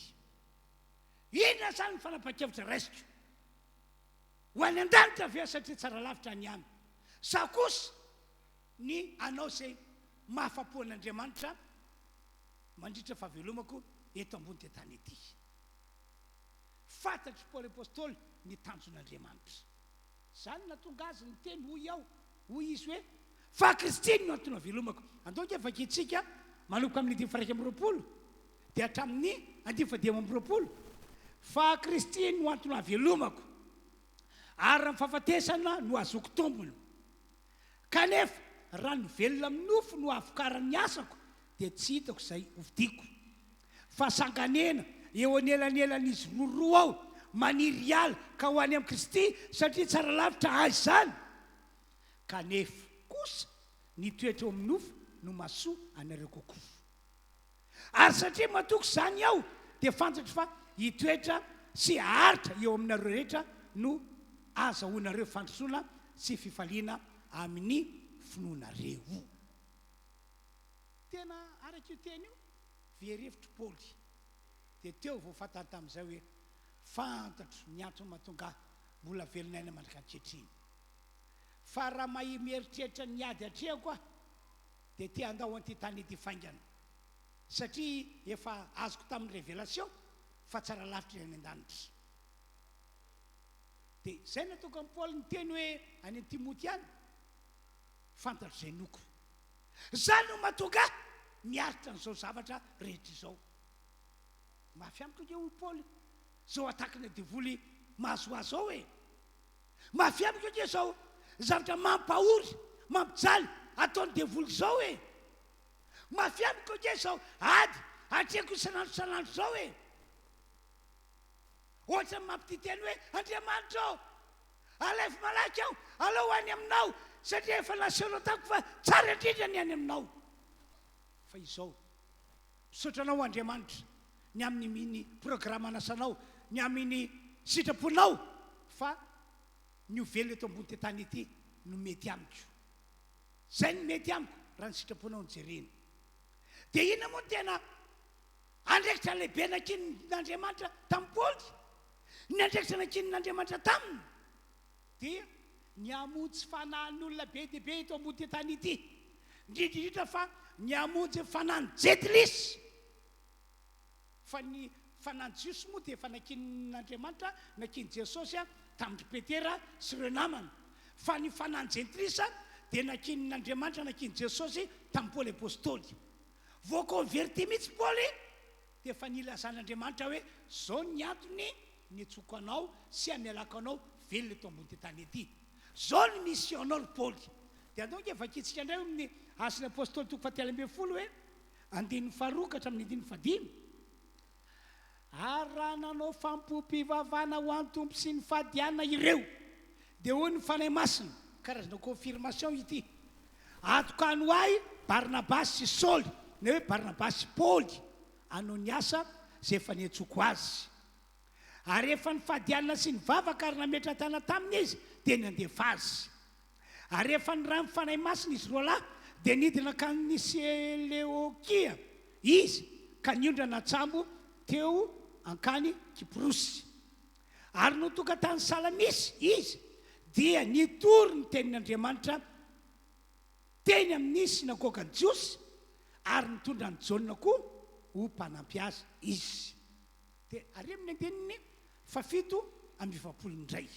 Inona zany ny fanapa-kevitra raisiko ho any an-danitra aveo satria tsara lavitra ny any, sa kosa ny anao zay mahafapo an'Andriamanitra mandritra fahavelomako eto ambony ty tany ety. Fantatry Paoly apôstôly ny tanjon'Andriamanitra, zany natonga azy ny teny hoy aho, hoy izy hoe fa Kristy no antony avelomako. Andao nge vakitsika manomboka amin'ny 1:20 dia hatramin'ny 1:20, fa Kristy no antony avelomako ary raha mifahafatesana no azoko tombony. Kanefa raha ny velona amin'ny nofo no avokaran'ny asako dia tsy hitako izay hovidiko, fa sanganena eo anelanelan'izy roa ao maniry ala ka ho any amin'ny Kristy satria tsara lavitra azy zany. Kanefa kosa ny toetra eo amin'ny nofo no mahasoa anareo kokoa, ary satria matoky zany aho dia fantatro fa hitoetra sy haritra eo aminareo rehetra no azahoanareo fandrosoana sy fifaliana amin'ny finoanareo. Tena araka io teny io verevitry Paoly dia teo vao fantany tamin'izay hoe fantatro ny antony mahatonga mbola velonaina mandrika ankehitriny. Fa raha mieritreritra ny ady atrehako aho dia te handao an'ity tany ety faingana satria efa azoko tamin'ny révélation fa tsara lavitra any an-danitra. Dia zay nataoko amin'ny Paoly ny teny hoe any an Timoty any fantatro zay noko. Zany no mahatonga miaritra n'izao zavatra rehetra izao. Mafy amiko ke hoy Paoly zao atakina devoly mahazoazo ao e, mafy amiko ke zao zavatra mampahory mampijaly ataon'ny devoly zao e, mafy amiko ke zao ady atreko isanandro zao e. Ohatra mampititeny hoe Andriamanitra ao alefa malaky aho alao any aminao satria efa nasehoanao tako fa tsara indrindra ny any aminao. Fa izao misotranao Andriamanitra ny amin'ny miny programma nasanao, ny amin'ny sitraponao fa ny ovelo eto ambony ty tany ety no mety amiko. Zay no mety amiko raha ny sitraponao ny jerena. Dia inona moa tena andraikitra lehibe nakinin'Andriamanitra tamin'ny Paoly, ny andraikitra nakinin'Andriamanitra taminy dia ny amonjy fanahin'olona be dia be eto ambony ty tany ety, indrindrindrindra fa ny amonjy fanany jedlisy. Fa ny fanany Jiosy moa dia efa nakinin'Andriamanitra, nakiny Jesosy tamin'ny Petera sy ireo namany. Fa ny fanany jentrisa dia nakinin'Andriamanitra, nakiny Jesosy tamin'ny Paoly apôstôly. Vao converti mihitsy Paoly dia efa nilazan'Andriamanitra hoe zao ny antony ny antsoko anao sy amelako anao velona eto ambony ty tany ety, zao ny mission anao Paoly. Dia andao nge vakitsika indray amin'ny Asin'ny apôstôly toko 10 hoe 2:4 hatramin'ny 5. Ary raha nanao fampompivavana ho an'ny tompo sy ny fadiana ireo dia hoy ny fanahy masina, karazana confirmation ity, atokany ho ahy Barnabasy sy Saoly, na hoe Barnabasy sy Paoly, hanao ny asa zay efa niantsoko azy. Ary efa ny fadiana sy ny vavaka ary nametra tana taminy izy dia nandefa azy. Ary efa ny raha mifanahy masina izy roa lahy dia nidina ka ny Seleokia izy ka niondrana tsambo teo ankany Kiprosy. ary no tokatany Salamisy izy dia nitory ny tenin'Andriamanitra teny amin'ny sinagoga jiosy ary nitondra ny jaona koa ho mpanampy azy izy. Dia ary amin'ny andininy 7:20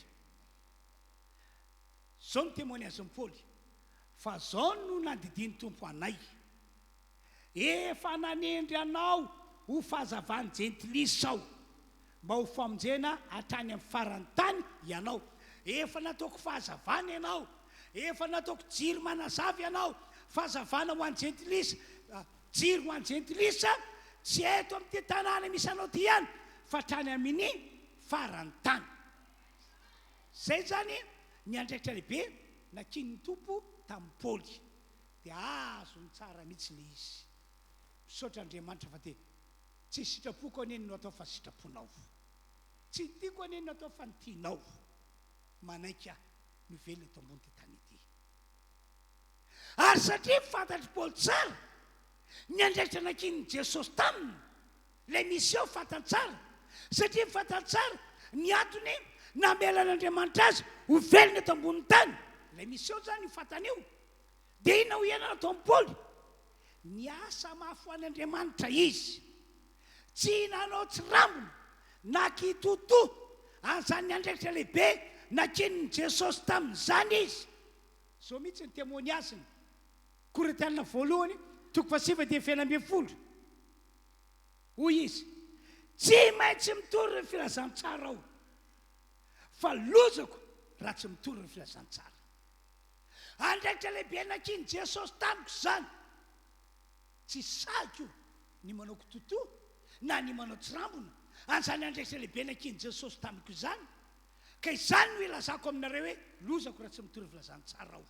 zao no témoignage-n'i Paoly fa zao no nandidiny tompo anay efa nanendry anao ho fahazavany jentilisa aho mba ho famonjena hatrany amin'ny farany tany ianao. Efa nataoko fahazavana ianao, efa nataoko jiro manazava ianao, fahazavana ho an'ny jentilisa, jiro ho an'ny jentilisa tsy eto amin'ny ty tanàna misy anao ty ihany fa hatrany amin'ny farany tany. Zay zany ny andraikitra lehibe nakin'ny tompo tamin'ny Paoly dia azony tsara mihitsy le izy misaotra Andriamanitra fa dia tsy sitrapoko aneny no atao fa sitraponao, tsy tiako aneny no atao fa nitianao, manaiky aho mivelona eto ambony ty tany ity. Ary satria fantatry Paoly tsara ny andraikitra nakin'ny Jesosy taminy le misy eo fantany tsara, satria fantany tsara ny antony namelan'Andriamanitra azy ho velona eto ambony tany le misy eo zany fantany io. Dia ina ho ianao atao amin'ny Paoly ny asa mafy ho an'Andriamanitra izy, tsy nanao tsy rambona na kitoto an'izany ny andraikitra lehibe nakin'ny Jesosy tamin'izany izy. Zao mihitsy ny témoignage-ny Korintianina voalohany 7:20 hoy izy tsy maintsy mitory ny filazantsara aho fa lozako raha tsy mitory ny filazantsara. Andraikitra lehibe nakin'ny Jesosy tamiko zany tsy saiko ny manao kitoto na ny manao tsy rambona an'izany andraikitra lehibe nakin'ny Jesosy tamiko izany, ka izany no ilazako aminareo hoe lozako raha tsy mitory filazantsara aho.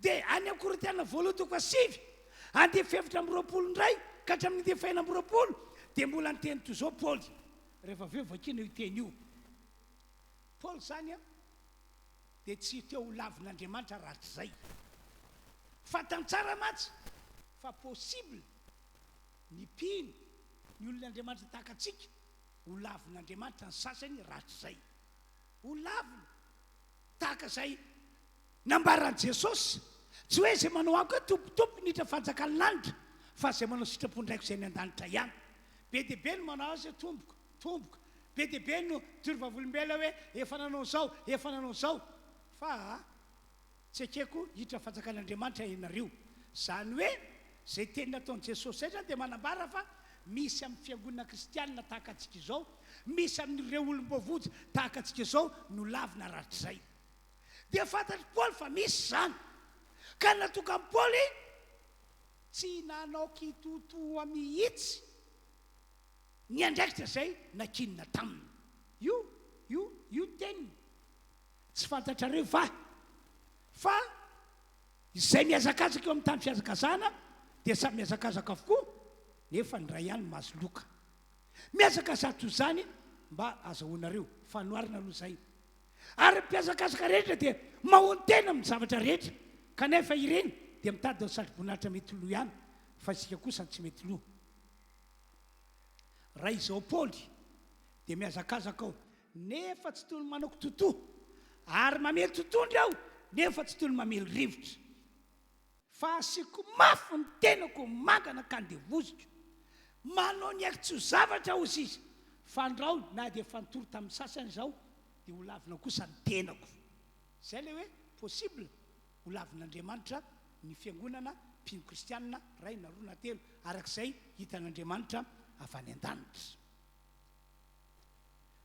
Dia any amin'ny Korintianina voalohany 7:20 ka hatramin'ny 9:20 dia mbola niteny toy izao Paoly rehefa avy eo vakina io teny io. Paoly zany a dia tsy teo ho lavin'Andriamanitra raha tsy zay, fantany tsara matsy fa possible ny mpino ny olon'Andriamanitra tahaka antsika ho lavin'Andriamanitra ny sasany raha tsy zay, ho lavina tahaka izay nambaran'i Jesosy, tsy hoe zay manao ako hoe tompotompo nitra fanjakany lanitra fa zay manao sitrapondraiko izay ny an-danitra ihany. Be dia be no manao azy hoe tomboka, be dia be no tory-vavolombelona hoe efa nanao zao, efa nanao zao, fa tsy akeko hitra fanjakan'Andriamanitra ianareo. Zany hoe zay teny nataon'i Jesosy zay zany dia manambara fa misy amin'ny fiangonana kristianina tahaka antsika izao, misy amin'ireo olom-boavotsy tahaka antsika izao no lavina rahatry zay. Dia fantatry Paoly fa misy zany, ka natoka amin'ny Paoly tsy nanao kitotoa mihitsy ny andraikitra zay nakinina taminy. Io teniny tsy fantatrareo fa izay miazakazaka eo amin'ny tany fiazakazana dia samy miazakazaka avokoa, nefa ny ray ihany mahazo loka. Miazakazaka toy izany mba azahoanareo fanoarina aloha zay. Ary mpiazakazaka rehetra dia mahony tena amin'ny zavatra rehetra, kanefa ireny dia mitady ao satroboninahitra mety loha ihany fa isika kosa tsy mety loha. Raha izao Paoly dia miazakazaka ao nefa tsy toy ny manao kitoto ary mamely totondry aho nefa tsy toy ny mamely rivotra, fa asiako mafy ny tenako mangana ka andevoziko, manao ny aiko tsy ho zavatra ozy izy fandrao na dia fanotory tamin'ny sasany izao dia ho lavina kosa ny tenako. Zay le hoe possible ho lavin'Andriamanitra ny fiangonana mpino kristianina ray na roa na telo arak'izay hitan'Andriamanitra avy any an-danitra.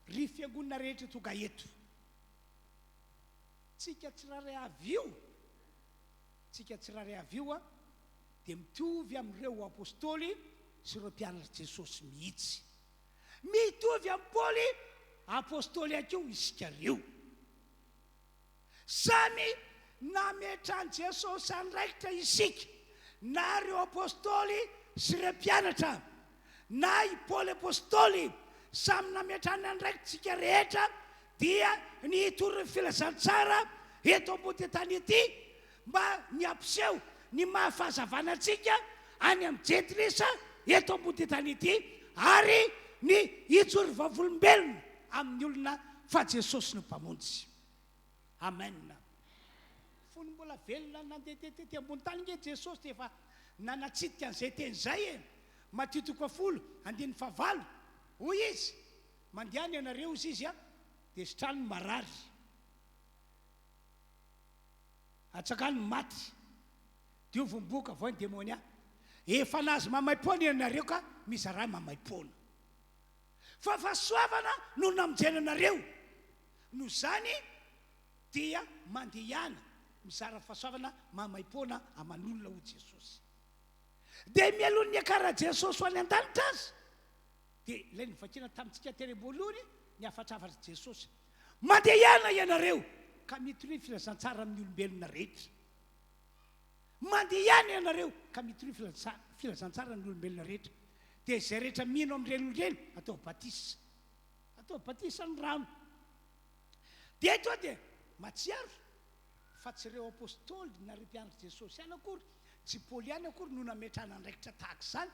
Ry fiangonana rehetra tonga eto, tsika tsiraray avy io a dia mitovy amin'ireo apôstôly sy ireo mpianatra Jesosy mihitsy, mitovy amin'ny Paoly apôstôly akeo isika reo, samy nametrany Jesosy andraikitra isika, na ireo apôstôly sy ireo mpianatra na i Paoly apôstôly samy nametrany andraikitsika rehetra dia ny hitory ny filazantsara eto ambony tany ety mba ny ampiseho ny mahafahazavana antsika any amin'ny jentilisa eto ambony tany ety, ary ny hitsory vavolombelona amin'ny olona fa Jesosy no mpamonjy. Amen. Fony mbola velona nandeha tety ambony tany nge Jesosy dia efa nanatsitika an'izay teny izay e. Matio 10:9 hoy izy, mandehany ianareo izy izy a dia sitrany marary, atsakany maty, diovim-boka avao ny demonia, efa nazy mamaim-poana ianareo ka mizara mamaim-poana. Fa fahasoavana no namonjena anareo, no zany dia mandehana mizara fahasoavana mamaim-poana aman'olona ho Jesosy. Dia mialohan'ny hiakara Jesosy ho any an-danitra azy, dia ilay nivakina tamintsika terem-boalohany ny afatrafatra Jesosy, mandehana ianareo ka mitory filazantsara amin'ny olombelona rehetra. Mandehana ianareo ka mitory filazantsara amin'ny olombelona rehetra. Dia izay rehetra mino amin'ireny olon'ireny atao batisa ny rano. Dia eto dia matsiaro fa tsy ireo apôstôly nareo mpianatra Jesosy ihany akory, tsy Paoly ihany akory no nametrana andraikitra tahaka izany,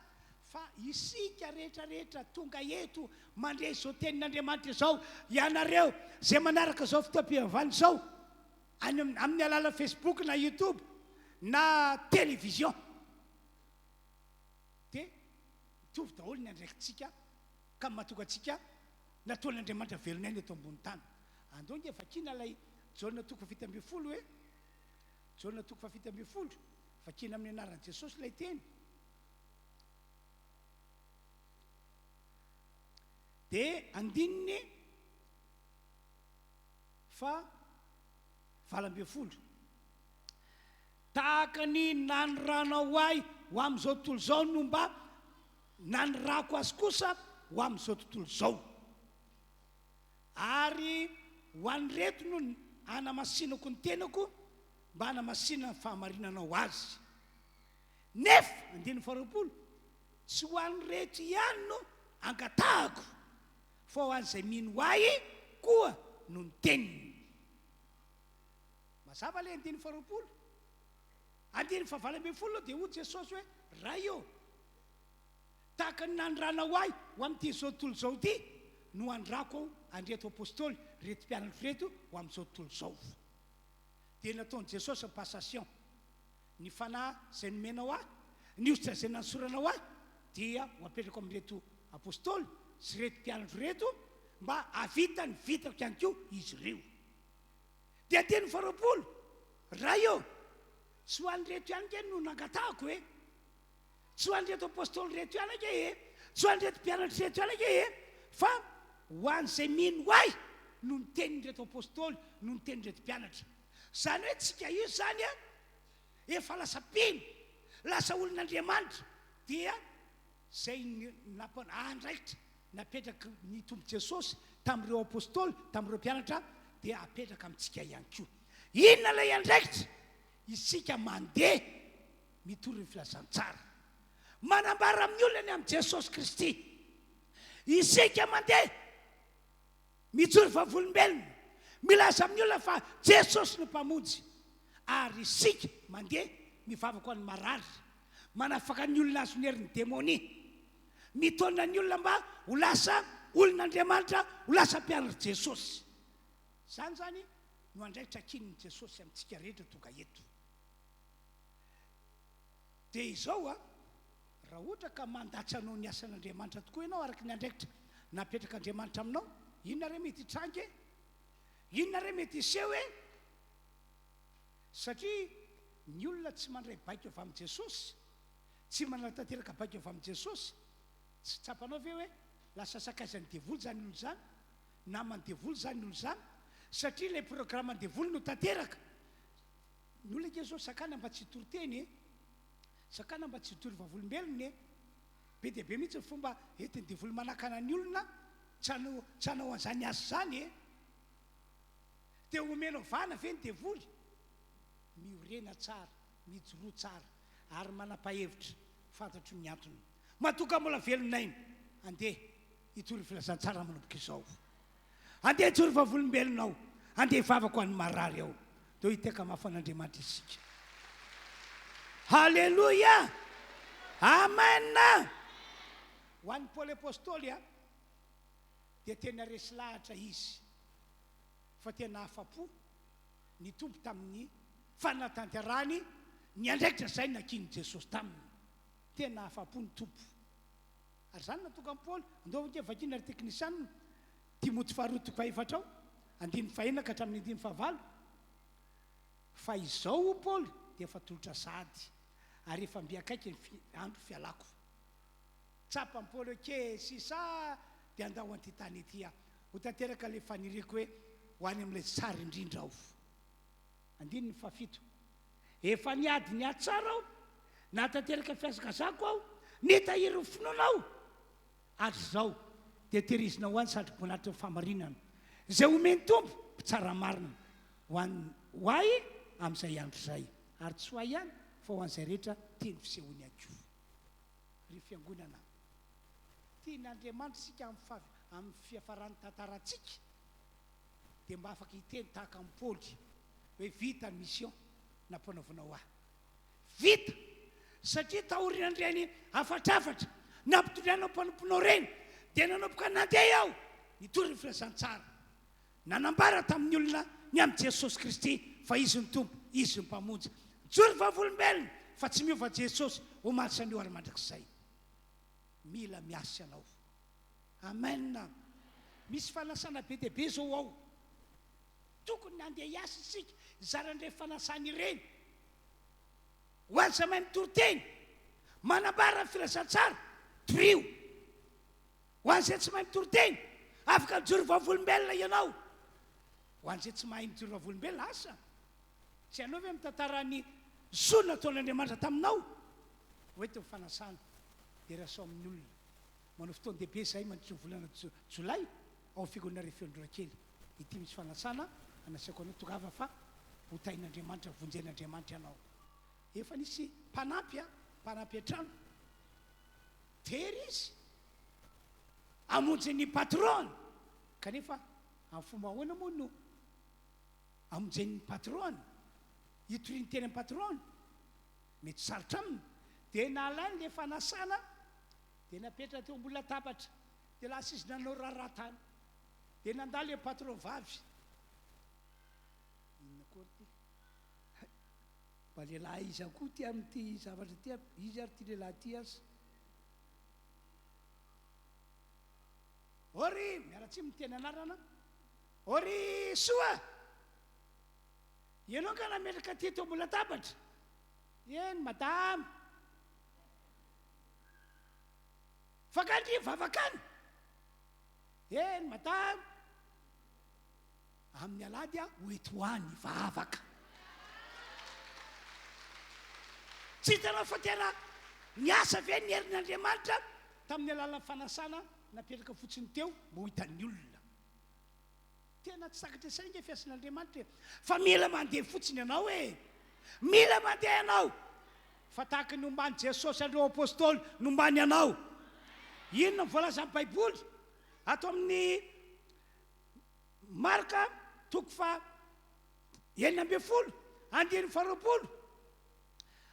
fa isika rehetrarehetra tonga eto mandray izao tenin'Andriamanitra izao, ianareo zay manaraka izao Fotoam-bavaka izao amin'ny alala Facebook na YouTube na télévision, dia mitovy daholo ny andraikintsika ka mahatonga antsika nataon'Andriamanitra velonay eto ambony tany. Andao nge vakina ilay jauna 7:20 jauna 7:20 vakina amin'ny anaran'i Jesosy ilay teny. Dia andininy fa 20, tahaka ny nanoranao ahy ho amin'izao tontolo izao no mba nanorako azy kosa ho amin'izao tontolo izao, ary ho an'ireto no hanamasinako ny tenako mba hanamasinana ny fahamarinanao azy. Nefa 20, tsy ho an'ireto ihany no angatahako, fa ho an'izay mino ahy koa no ny teniny. Mazava ilay 20, 20 dia hoy Jesosy hoe raha io tahaka ny nanoranao ahy ho amin'ity zao tontolo izao ity no andrako andreto apôstôly reto mpianatra reto ho amin'izao tontolo izao. Dia nataon'i Jesosy passation, ny fanahy izay nomenao ahy, ny ositra izay nanosoranao ahy dia ho apetrako amin'reto apôstôly sy reto mpianatra reto mba havita ny vitako ihany koa izy ireo. Dia 20, raha io tsy ho an'ireto ihany ke no nangatahako e, tsy ho an'ireto apôstôly reto ihany ke e, tsy ho an'ireto mpianatra reto ihany ke e, fa ho an'izay mino ahy no ny tenin'ireto apôstôly, no ny tenin'ireto mpianatra. Zany hoe tsika io zany a efa lasa mpino, lasa olon'Andriamanitra, dia zay andraikitra napetraka ny tombo Jesosy tamin'ireo apôstôly, tamin'ireo mpianatra, dia apetraka amintsika ihany koa. Inona ilay andraikitra? Isika mandeha mitory ny filazantsara, manambara amin'ny olona ny amin'ny Jesosy Kristy. Isika mandeha mitory vavolombelona, milaza amin'ny olona fa Jesosy no mpamonjy, ary isika mandeha mivavaka ho an'ny marary, manafaka ny olona azo nerin'ny demonia, mitondra ny olona mba ho lasa olon'Andriamanitra, ho lasa mpianatra Jesosy. Zany zany no andraikitra kininy Jesosy amintsika rehetra tonga eto. Dia izao a, raha ohatra ka mandatsa anao ny asan'Andriamanitra tokoa ianao araka ny andraikitra napetraka Andriamanitra aminao, inona re mety hitrange? Inona re mety hiseho e? Satria ny olona tsy mandray baika avy amin'i Jesosy, tsy mananatanteraka baika avy amin'i Jesosy, tsy tsapanao ve hoe lasa sakaizan'ny devoly zany olo zany, naman'ny devoly zany olo zany, satria ilay programme ny devoly no tanteraka. Ny olona ke zao sakana mba tsy hitory teny e, sakana mba tsy hitory vavolombelona e, be dia be mihitsy ny fomba entin'ny devoly manakana ny olona, tsy hanao an'izany asa zany e. Dia omenao vana ve ny devoly? Miorena tsara, mijoroa tsara, ary manapa-hevitra fantatro ny antony. Matoka mbola velonainy, andeha hitory filazantsara manomboka izao, andeha hitory vavolombelonao, andeha hivavaka ho an'ny marary ao. Deo hiteka mafan'Andriamanitra isika. Halleluia, amen. Ho an'ny Paoly apôstôly a, dia tena resy lahatra izy fa tena afa-po ny tompo tamin'ny fanatanterany ny andraikitra zay nakiny Jesosy taminy tena afa-po ny tompo ary zany natoka Paoly andovake vakina ary teknisianina Timoty faharotoko faefatrao 5 ka hatramin'ny 5 fa izao Paoly dia efa tolotra sady ary efa mbiakaiky andro fialako tsapany Paoly ke sisa dia andao anty tany ety ho tanteraka le faniriko hoe ho any amin'ilay tsara indrindra ao 7 efa niady ny atsara aho na tanteraka fiazakazako aho nitahiry ho finoanao ary zao dia tehirizina ho any satroky vonatra ny famarinana zay omeny tompo mpitsara marina ho ay amin'izay andro zay ary tsy ho ay ihany fa ho an'izay rehetra tiany fisehoany ako ry fiangonana tian'Andriamanitra sika amin'ny fiafarany tantarantsika dia mba afaka hiteny tahaka amin'ny Paoly hoe vita ny mission nampanaovanao ahy vita satria tahorinandreny afatrafatra nampitorianao mpanomponao reny dia nanomboka nandeha aho nitory ny filazantsara nanambara tamin'ny olona ny amin'ny Jesosy Kristy fa izy ny tompo izy ny mpamonjy jory vavolombelona fa tsy miova Jesosy ho marisany eo ary mandrakizay mila miasa ianao amen misy fanasana be dia be zao ao tokony nandeha hiasa isika zarandre fanasana ireny ho azy mahay mitoroteny manambara filazantsara torio ho an'izay tsy mahay mitoroteny afaka mijory vavolombelona ianao ho an'izay tsy mahay mijory vavolombelona asa tsy anao hoe mitantarany zonona ataon'Andriamanitra taminao hoety ny fanasana dia raso amin'ny olona manao fotoany dehibe zay mandritry ny volana jolay ao figonana RHEFI Androndrakely ity misy fanasana anasiako anao tongava fa ho tain'Andriamanitra vonjen'Andriamanitra ianao efa nisy mpanampy an-trano tery izy amonjy ny patron kanefa amin'ny fomba ahoana moa no amonjeny patron hitoriany teny amin'ny patron mety sarotra aminy dia nalainy le fanasana dia napetraka teo ambony latabatra dia lasa izy nanao raratany dia nandalo le patron vavy inona kory ty mba lehilahy izy akoho ty amin'ity zavatra ty izy ary ty lehilahy ty azy ory miaratsy miteny anarana ory soa ianao ka nametraka ty teo ambony latabatra eny madame fakandry vavakany eny madame amin'ny alahady hoety ho any vavaka tsy hitanao fa tena niasa ve ny herin'Andriamanitra tamin'ny alalan'ny fanasana napetraka fotsiny teo mba ho hitan'ny olona tena tsy sakatra sainga fiasan'Andriamanitra fa mila mandeha fotsiny ianao mila mandeha ianao fa tahaka ny ombany Jesosy andreo apôstôly nombany ianao inona voalaza amin'ny baiboly atao amin'ny Marka 9:20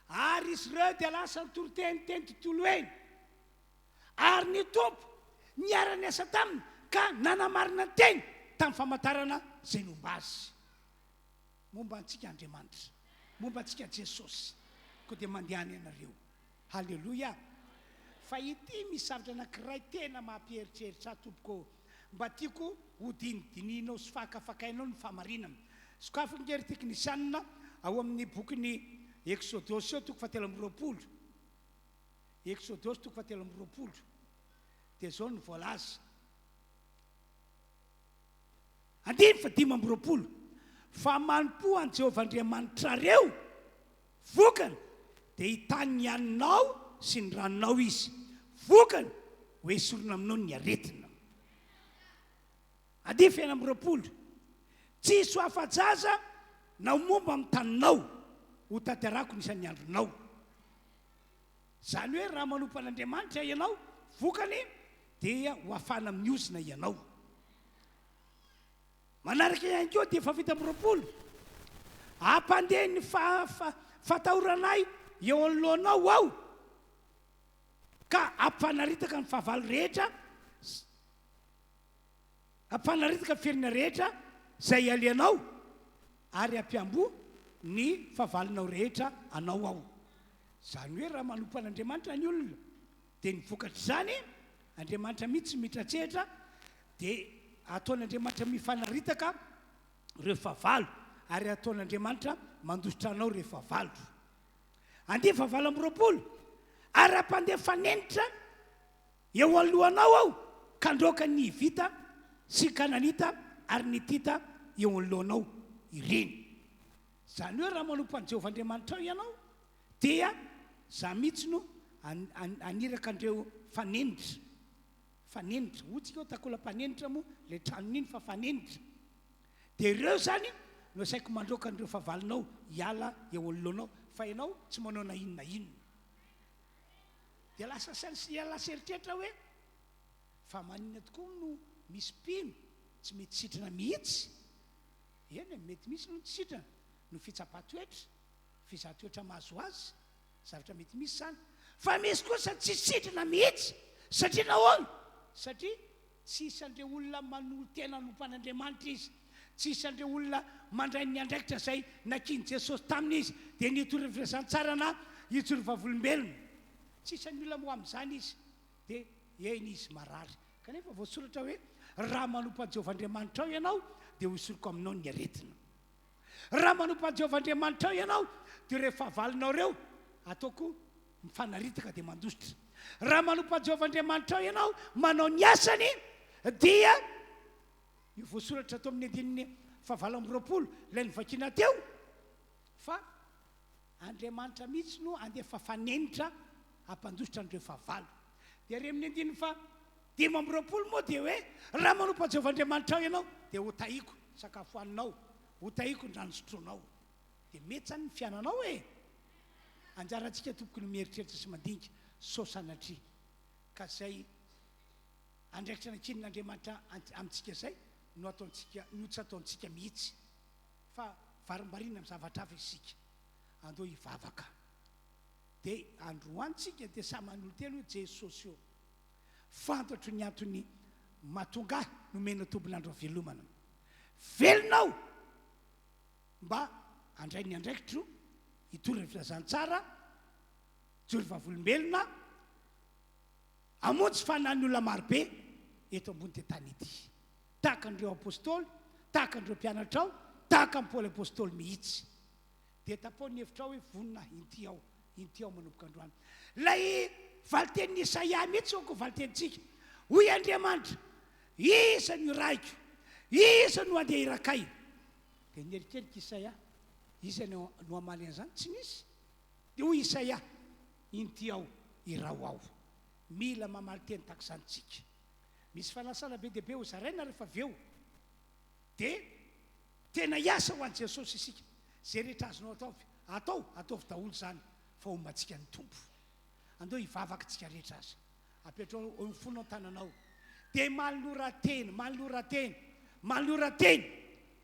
ary izy ireo dia lasa nitoroteny teny tontolo eny ary ny tompo niara-ny asa taminy ka nanamarina ny teny tamin'ny famantarana zay nomba azy momba antsika Andriamanitra momba antsika Jesosy ko dia mandehany ianareo halleloia fa ity misy zavatra anankiray tena mampieritreritra tompoko mba tiako ho dinidininao sy fakafakainao ny famarinana sokafako ngery teknisianina ao amin'ny bokyny Exodosy eo 7:20 Exodosy 7:20 dia zao ny voalaza 5:20 fa manompo an Jehovah Andriamanitrareo vokany dia hitany haninao sy ny ranonao izy vokany hoe esorina aminao ny aretina 5:20 tsisy ho afa-jaza na momba amin'ny taninao ho tanterako nisan'ny andronao zany hoe raha manompo an'Andriamanitra ianao vokany dia ho afana amin'ny ozina ianao manaraka ihany koa dia 7:20 ampandeha ny fatahoranay eo anoloanao ao ka ampanaritaka ny fahavalo rehetra ampanaritaka ferina rehetra zay alianao ary ampiambo ny favalinao rehetra anao ao. Zany hoe raha manompo an'Andriamanitra ny olona dia ny vokatra zany Andriamanitra mihitsy mitratrehitra dia ataon'Andriamanitra mifanaritaka rehefa valo ary ataon'Andriamanitra mandositra anao rehefa valo. Andefa valo amby roapolo ary ampandeha fanenitra eo alohanao ao kandroaka ny vita sy kananita ary ny tita eo alohanao ireny. Zany hoe raha manompo an' Jehovah Andriamanitra ao ianao dia za mihitsy no aniraka andreo fanenitra. Fanenitra otsika takolam-panenitra moa le tranon'iny fa fanenitra dia ireo zany no saiko mandroaka andreo favalinao hiala eo alohanao fa ianao tsy manao na inona inona. Dia lasa lasa eritreritra hoe fa manina tokoa no misy mpino tsy mety sitrana mihitsy. Eny mety misy no tsy sitrana no fitsapa-toetra fizatoetra mahazo azy zavatra mety misy zany, fa misy kosa tsy sitrana mihitsy. Satria nahoana? Satria tsy isan'ireo olona manolo tena nompan'Andriamanitra izy, tsy isan'ireo olona mandray ny andraikitra zay nakiny Jesosy taminy izy dia nitory firazantsara na hitsoro vavolombelona. Tsy isan'ny olona moa amin'izany izy dia eny izy marary. Kanefa voasoratra hoe raha manompo an' Jehovah Andriamanitra ao ianao dia hosoroko aminao ny aretina. Raha manompo an' Jehovah Andriamanitra ao ianao dia rehefa valinao reo ataoko mifanaritaka dia mandositra. Raha manompo an' Jehovah Andriamanitra ao ianao manao ny asany dia io voasoratra atao amin'ny andininy favalo amby roapolo ilay nyvakiana teo fa Andriamanitra mihitsy no andefa fanenitra ampandositra andreo favalo. Dia re amin'ny andininy fa dimy amby roapolo moa dia hoe raha manompo an' Jehovah Andriamanitra ao ianao dia ho tahiko sakafo haninao, ho tahiko ny rano sotronao. Dia mety zany ny fiainanao e. Anjarantsika tompoko ny mieritreritra sy mandinika sao sanatria ka zay andraikitra nakin'Andriamanitra amintsika zay no ataontsika no tsy ataontsika mihitsy fa varimbarina amin'ny zavatra hafa isika andao hivavaka. Dia androantsika dia samy manolo telo Jesosy io fantatro ny antony mahatonga nomena tombon'andro avelomana. Velonao mba andray ny andraikitro hitory ny filazantsara jory vavolombelona amonjy fanan'ny olona marobe eto ambony ty tany ity, tahaka an'ireo apôstôly, tahaka an'ireo mpianatra ao, tahaka amin'ny Paoly apôstôly mihitsy. Dia tapao ny hevitra ao hoe vonina inty ao manomboka androany. Lay valitenin'ny Isaia mihitsy oko valitenitsika hoy Andriamanitra isa no raiko, isa no andeha irakay. Dia nieritrerika Isaia isa no amaly an'izany tsy misy. Dia hoy Isaia inty ao irao ao. Mila mamaly teny tahaka izany tsika. Misy fanasana be dia be ho zaraina rehefa aveo dia tena hiasa ho an'i Jesosy isika. Zay rehetra azonao ataovy daholo zany fa hombantsika ny tompo. Andao hivavaka tsika rehetra azy apetrao eo amin'ny fonao tananao dia manorateny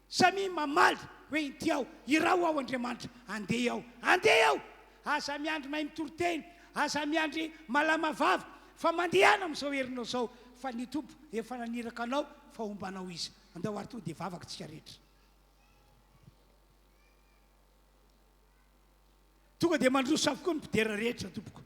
samy mamaly hoe inty ao irao ao Andriamanitra, andeha ao aza miandry mahay mitory-teny, aza miandry malama vava fa mandehana amin'izao herinao zao fa ny tompo efa naniraka anao fa hombanao izy. Andao ary to dia vavaka tsika rehetra. Tonga dia mandroso avokoa ny mpidera rehetra tompoko.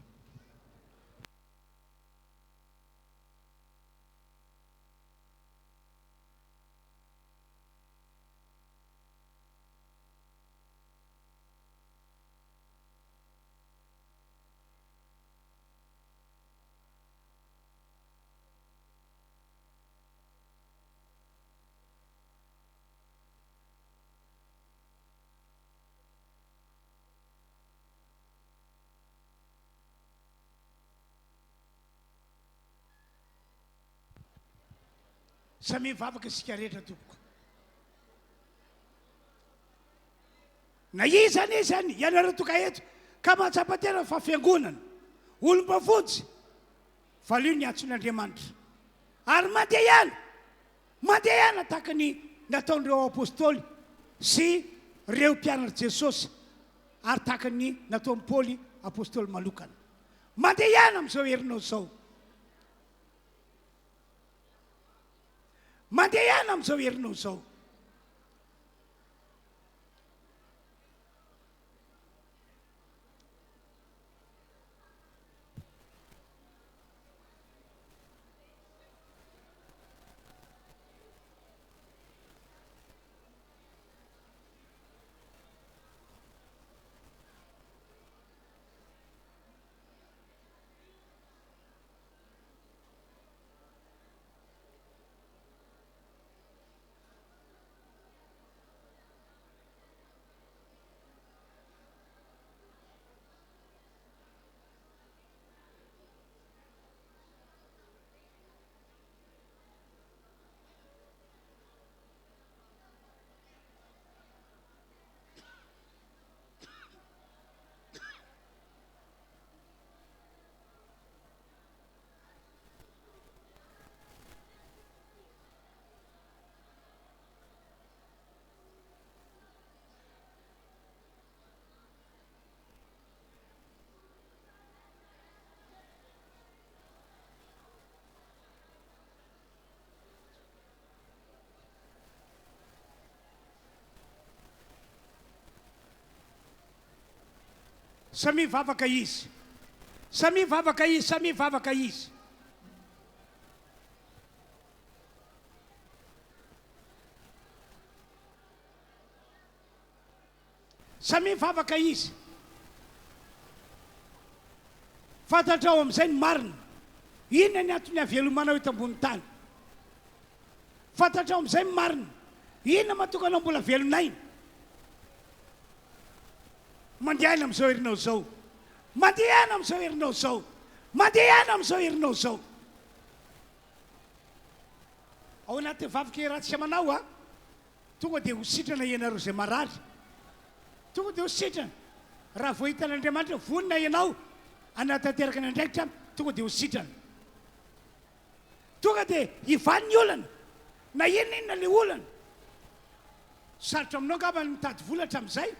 Samy mivavaka isika rehetra tompoko. Na izany ianareo toka eto ka mahatsapa-tena fa fiangonana olom-bavonjy valio ny antson'Andriamanitra ary mandeha ihany tahaka ny nataon'ireo apôstôly sy ireo mpianatra Jesosy ary tahaka ny nataon'ny Paoly apôstôly malokana. Mandeha ihany amin'izao herinao zao. mandeha ihany amin'izao herinao zao. Samy vavaka izy, samy vavaka izy, samy vavaka izy. Samy vavaka izy. Fantatrao amin'izay ny marina, inona ny antony havelomanao eto ambony tany. Fantatrao amin'izay ny marina, inona matokanao mbola velonaina. Mandehana amin'izao herinao zao, mandehana amin'izao herinao zao, mandehana amin'izao herinao zao. Ao anaty vavaka ratsy manao a, tonga dia ho sitrana ianareo izay marary, tonga dia ho sitrana. Raha vao hitan'Andriamanitra vonina ianao anatanteraka ny andraikitra, tonga dia ho sitrana. Tonga dia hivany ny olana, na inona le olana. Sarotra aminao ngamba ny mitady volatra amin'izay.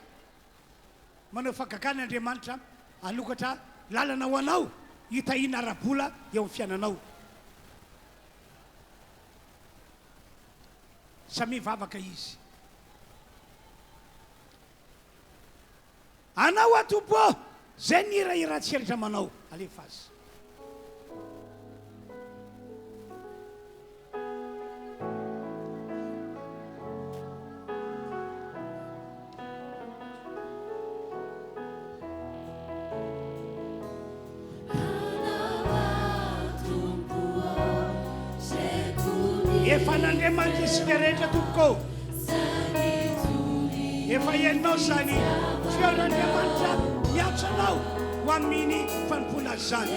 Manao fagagana Andriamanitra anokatra lalana ho anao hitahina ara-bola eo amin'ny fiainanao. Samy vavaka izy. Anao atopo zay ny hirahiratsieritra manao. Alefa azy. Efa n'Andriamanitra isika rehetra tompoko, efa ianao zany feon'Andriamanitra miatso anao ho amin'ny fanompona zany.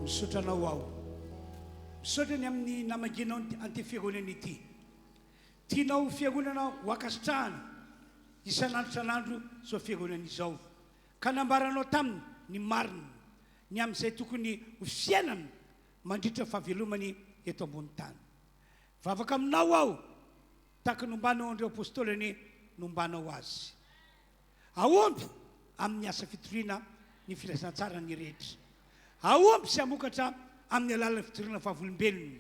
Misotranao ao, misotrany amin'ny namanginao anty fiangonana ity. Tianao fiangonana ho akasitrahana isan'andro isan'andro zao fiangonana izao, ka nambaranao taminy ny marina ny amin'izay tokony ho fiainana mandritra fahavelomany eto ambony tany. Vavaka aminao ao tahaka nombanao andreo apôstôlany nombanao azy. Aompy amin'ny asa fitoriana ny firaisan-tsara ny rehetra. Aompy sy amokatra amin'ny alalan'ny fitoriana fahavolombelona.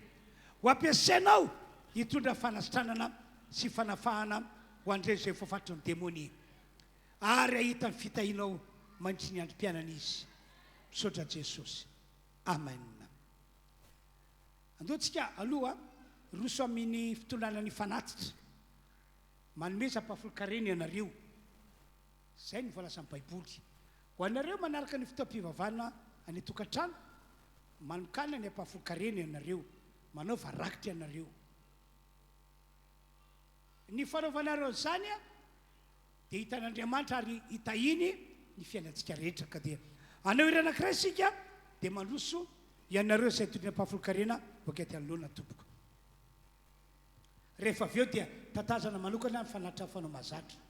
Ho ampiasainao hitondra fanasitranana sy fanafahana ho andreo izay voafatry ny démonie. Ary ahita ny fitahinao mandritry ny androm-piainana izy. Misaotra Jesosy. Amen. Andoantsika aloha roso amin'ny fitondrana ny fanatitra. Manome sapafolo-karena ianareo. Zay ny voalasan'ny Baiboly. Ho anareo manaraka ny fotoam-pivavahana any tokantrano, manokana ny apafolo-karena ianareo. manao varakitra ianareo ny fanaovanareo zany a dia hitan'Andriamanitra ary hitahiny ny fiainantsika rehetra ka dia anao ireo anankiray sika dia mandroso ianareo izay tolona mpahafolokarena voakety anoloana tompoko rehefa avy eo dia tatazana manokana ny fanatra fanao mazatra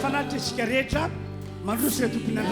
fanatitra isika rehetra mandroso ireo tompina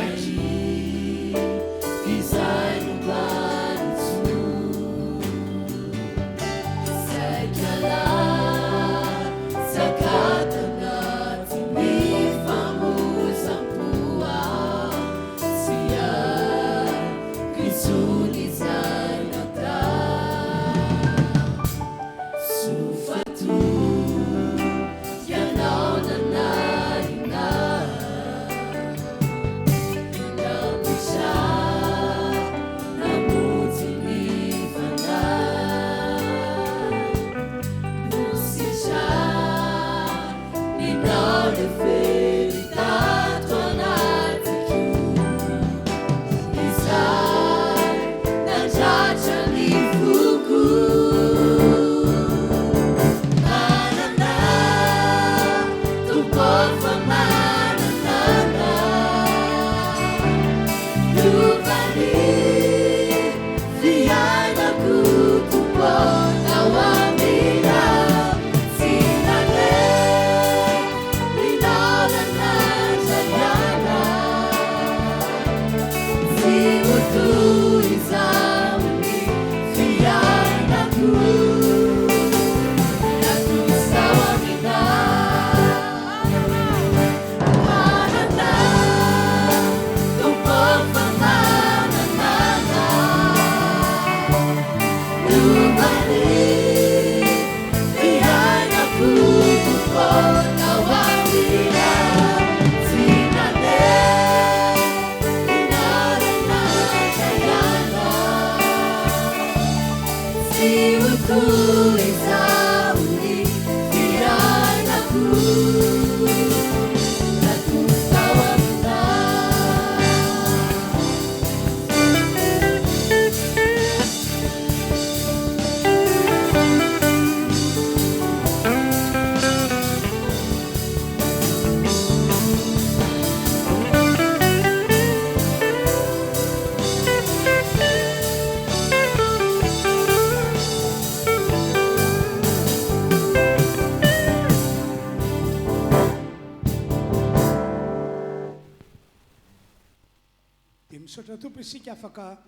misaotra tompo isika afaka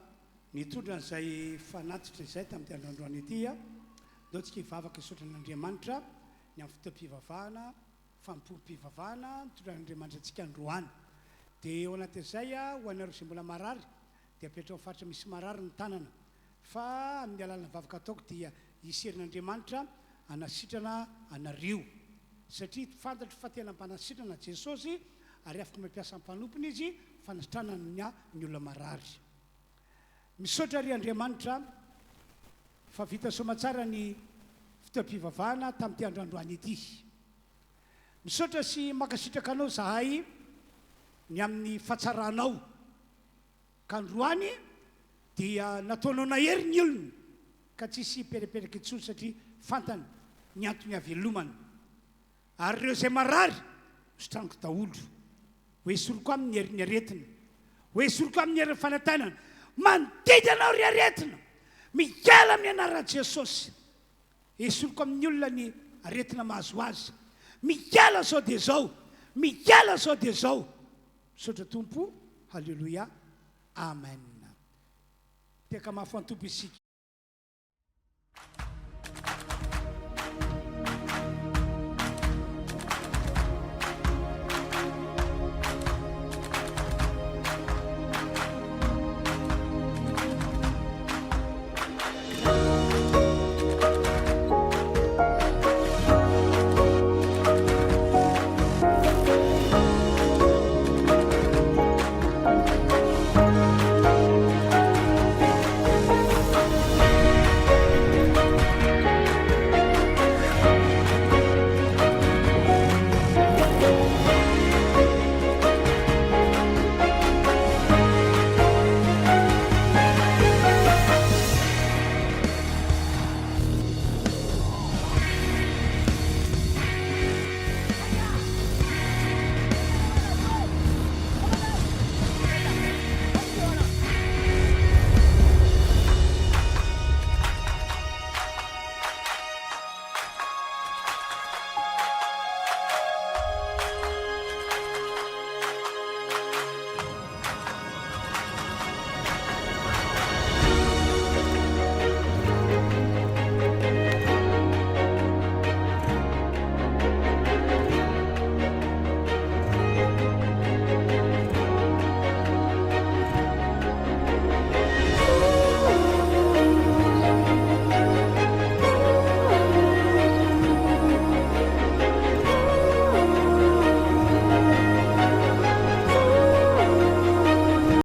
mitondra an'izay fanatitra izay tamin'ity androandroany ity a dao tsika hivavaka isotran'Andriamanitra ny amin'ny fotoam-pivavahana famporom-pivavahana nitondran'Andriamanitra antsika androany dia eo anatin'izay ho anareo izay mbola marary dia apetrao amin'ny faritra misy marary ny tanana fa amin'ny alalana vavaka ataoko dia iserin'Andriamanitra anasitrana anareo satria fantatro fa tena mpanasitrana Jesosy ary afaka mampiasa mpanompony izy fanasitranany ny olona marary. Misaotra ry Andriamanitra fa vita somatsara ny fotoam-pivavahana tamin'ity androandroany ity. Misaotra sy makasitraka anao zahay ny amin'ny fahatsaranao ka androany dia nataonao nahery ny olona ka tsisy pereperaka intsony satria fantany ny antony havelomana ary ireo izay marary sotraniko daholo ho esoriko amin'ny herin'ny aretina ho esoriko amin'ny herin'ny fanantenana mandidy anao ry aretina mikala amin'ny anaran'i Jesosy esoriko amin'ny olona ny aretina mahazo azy mikala zao dia zao mikala zao dia zao misaotra tompo halleloia amen. Teka mahafantompo isika.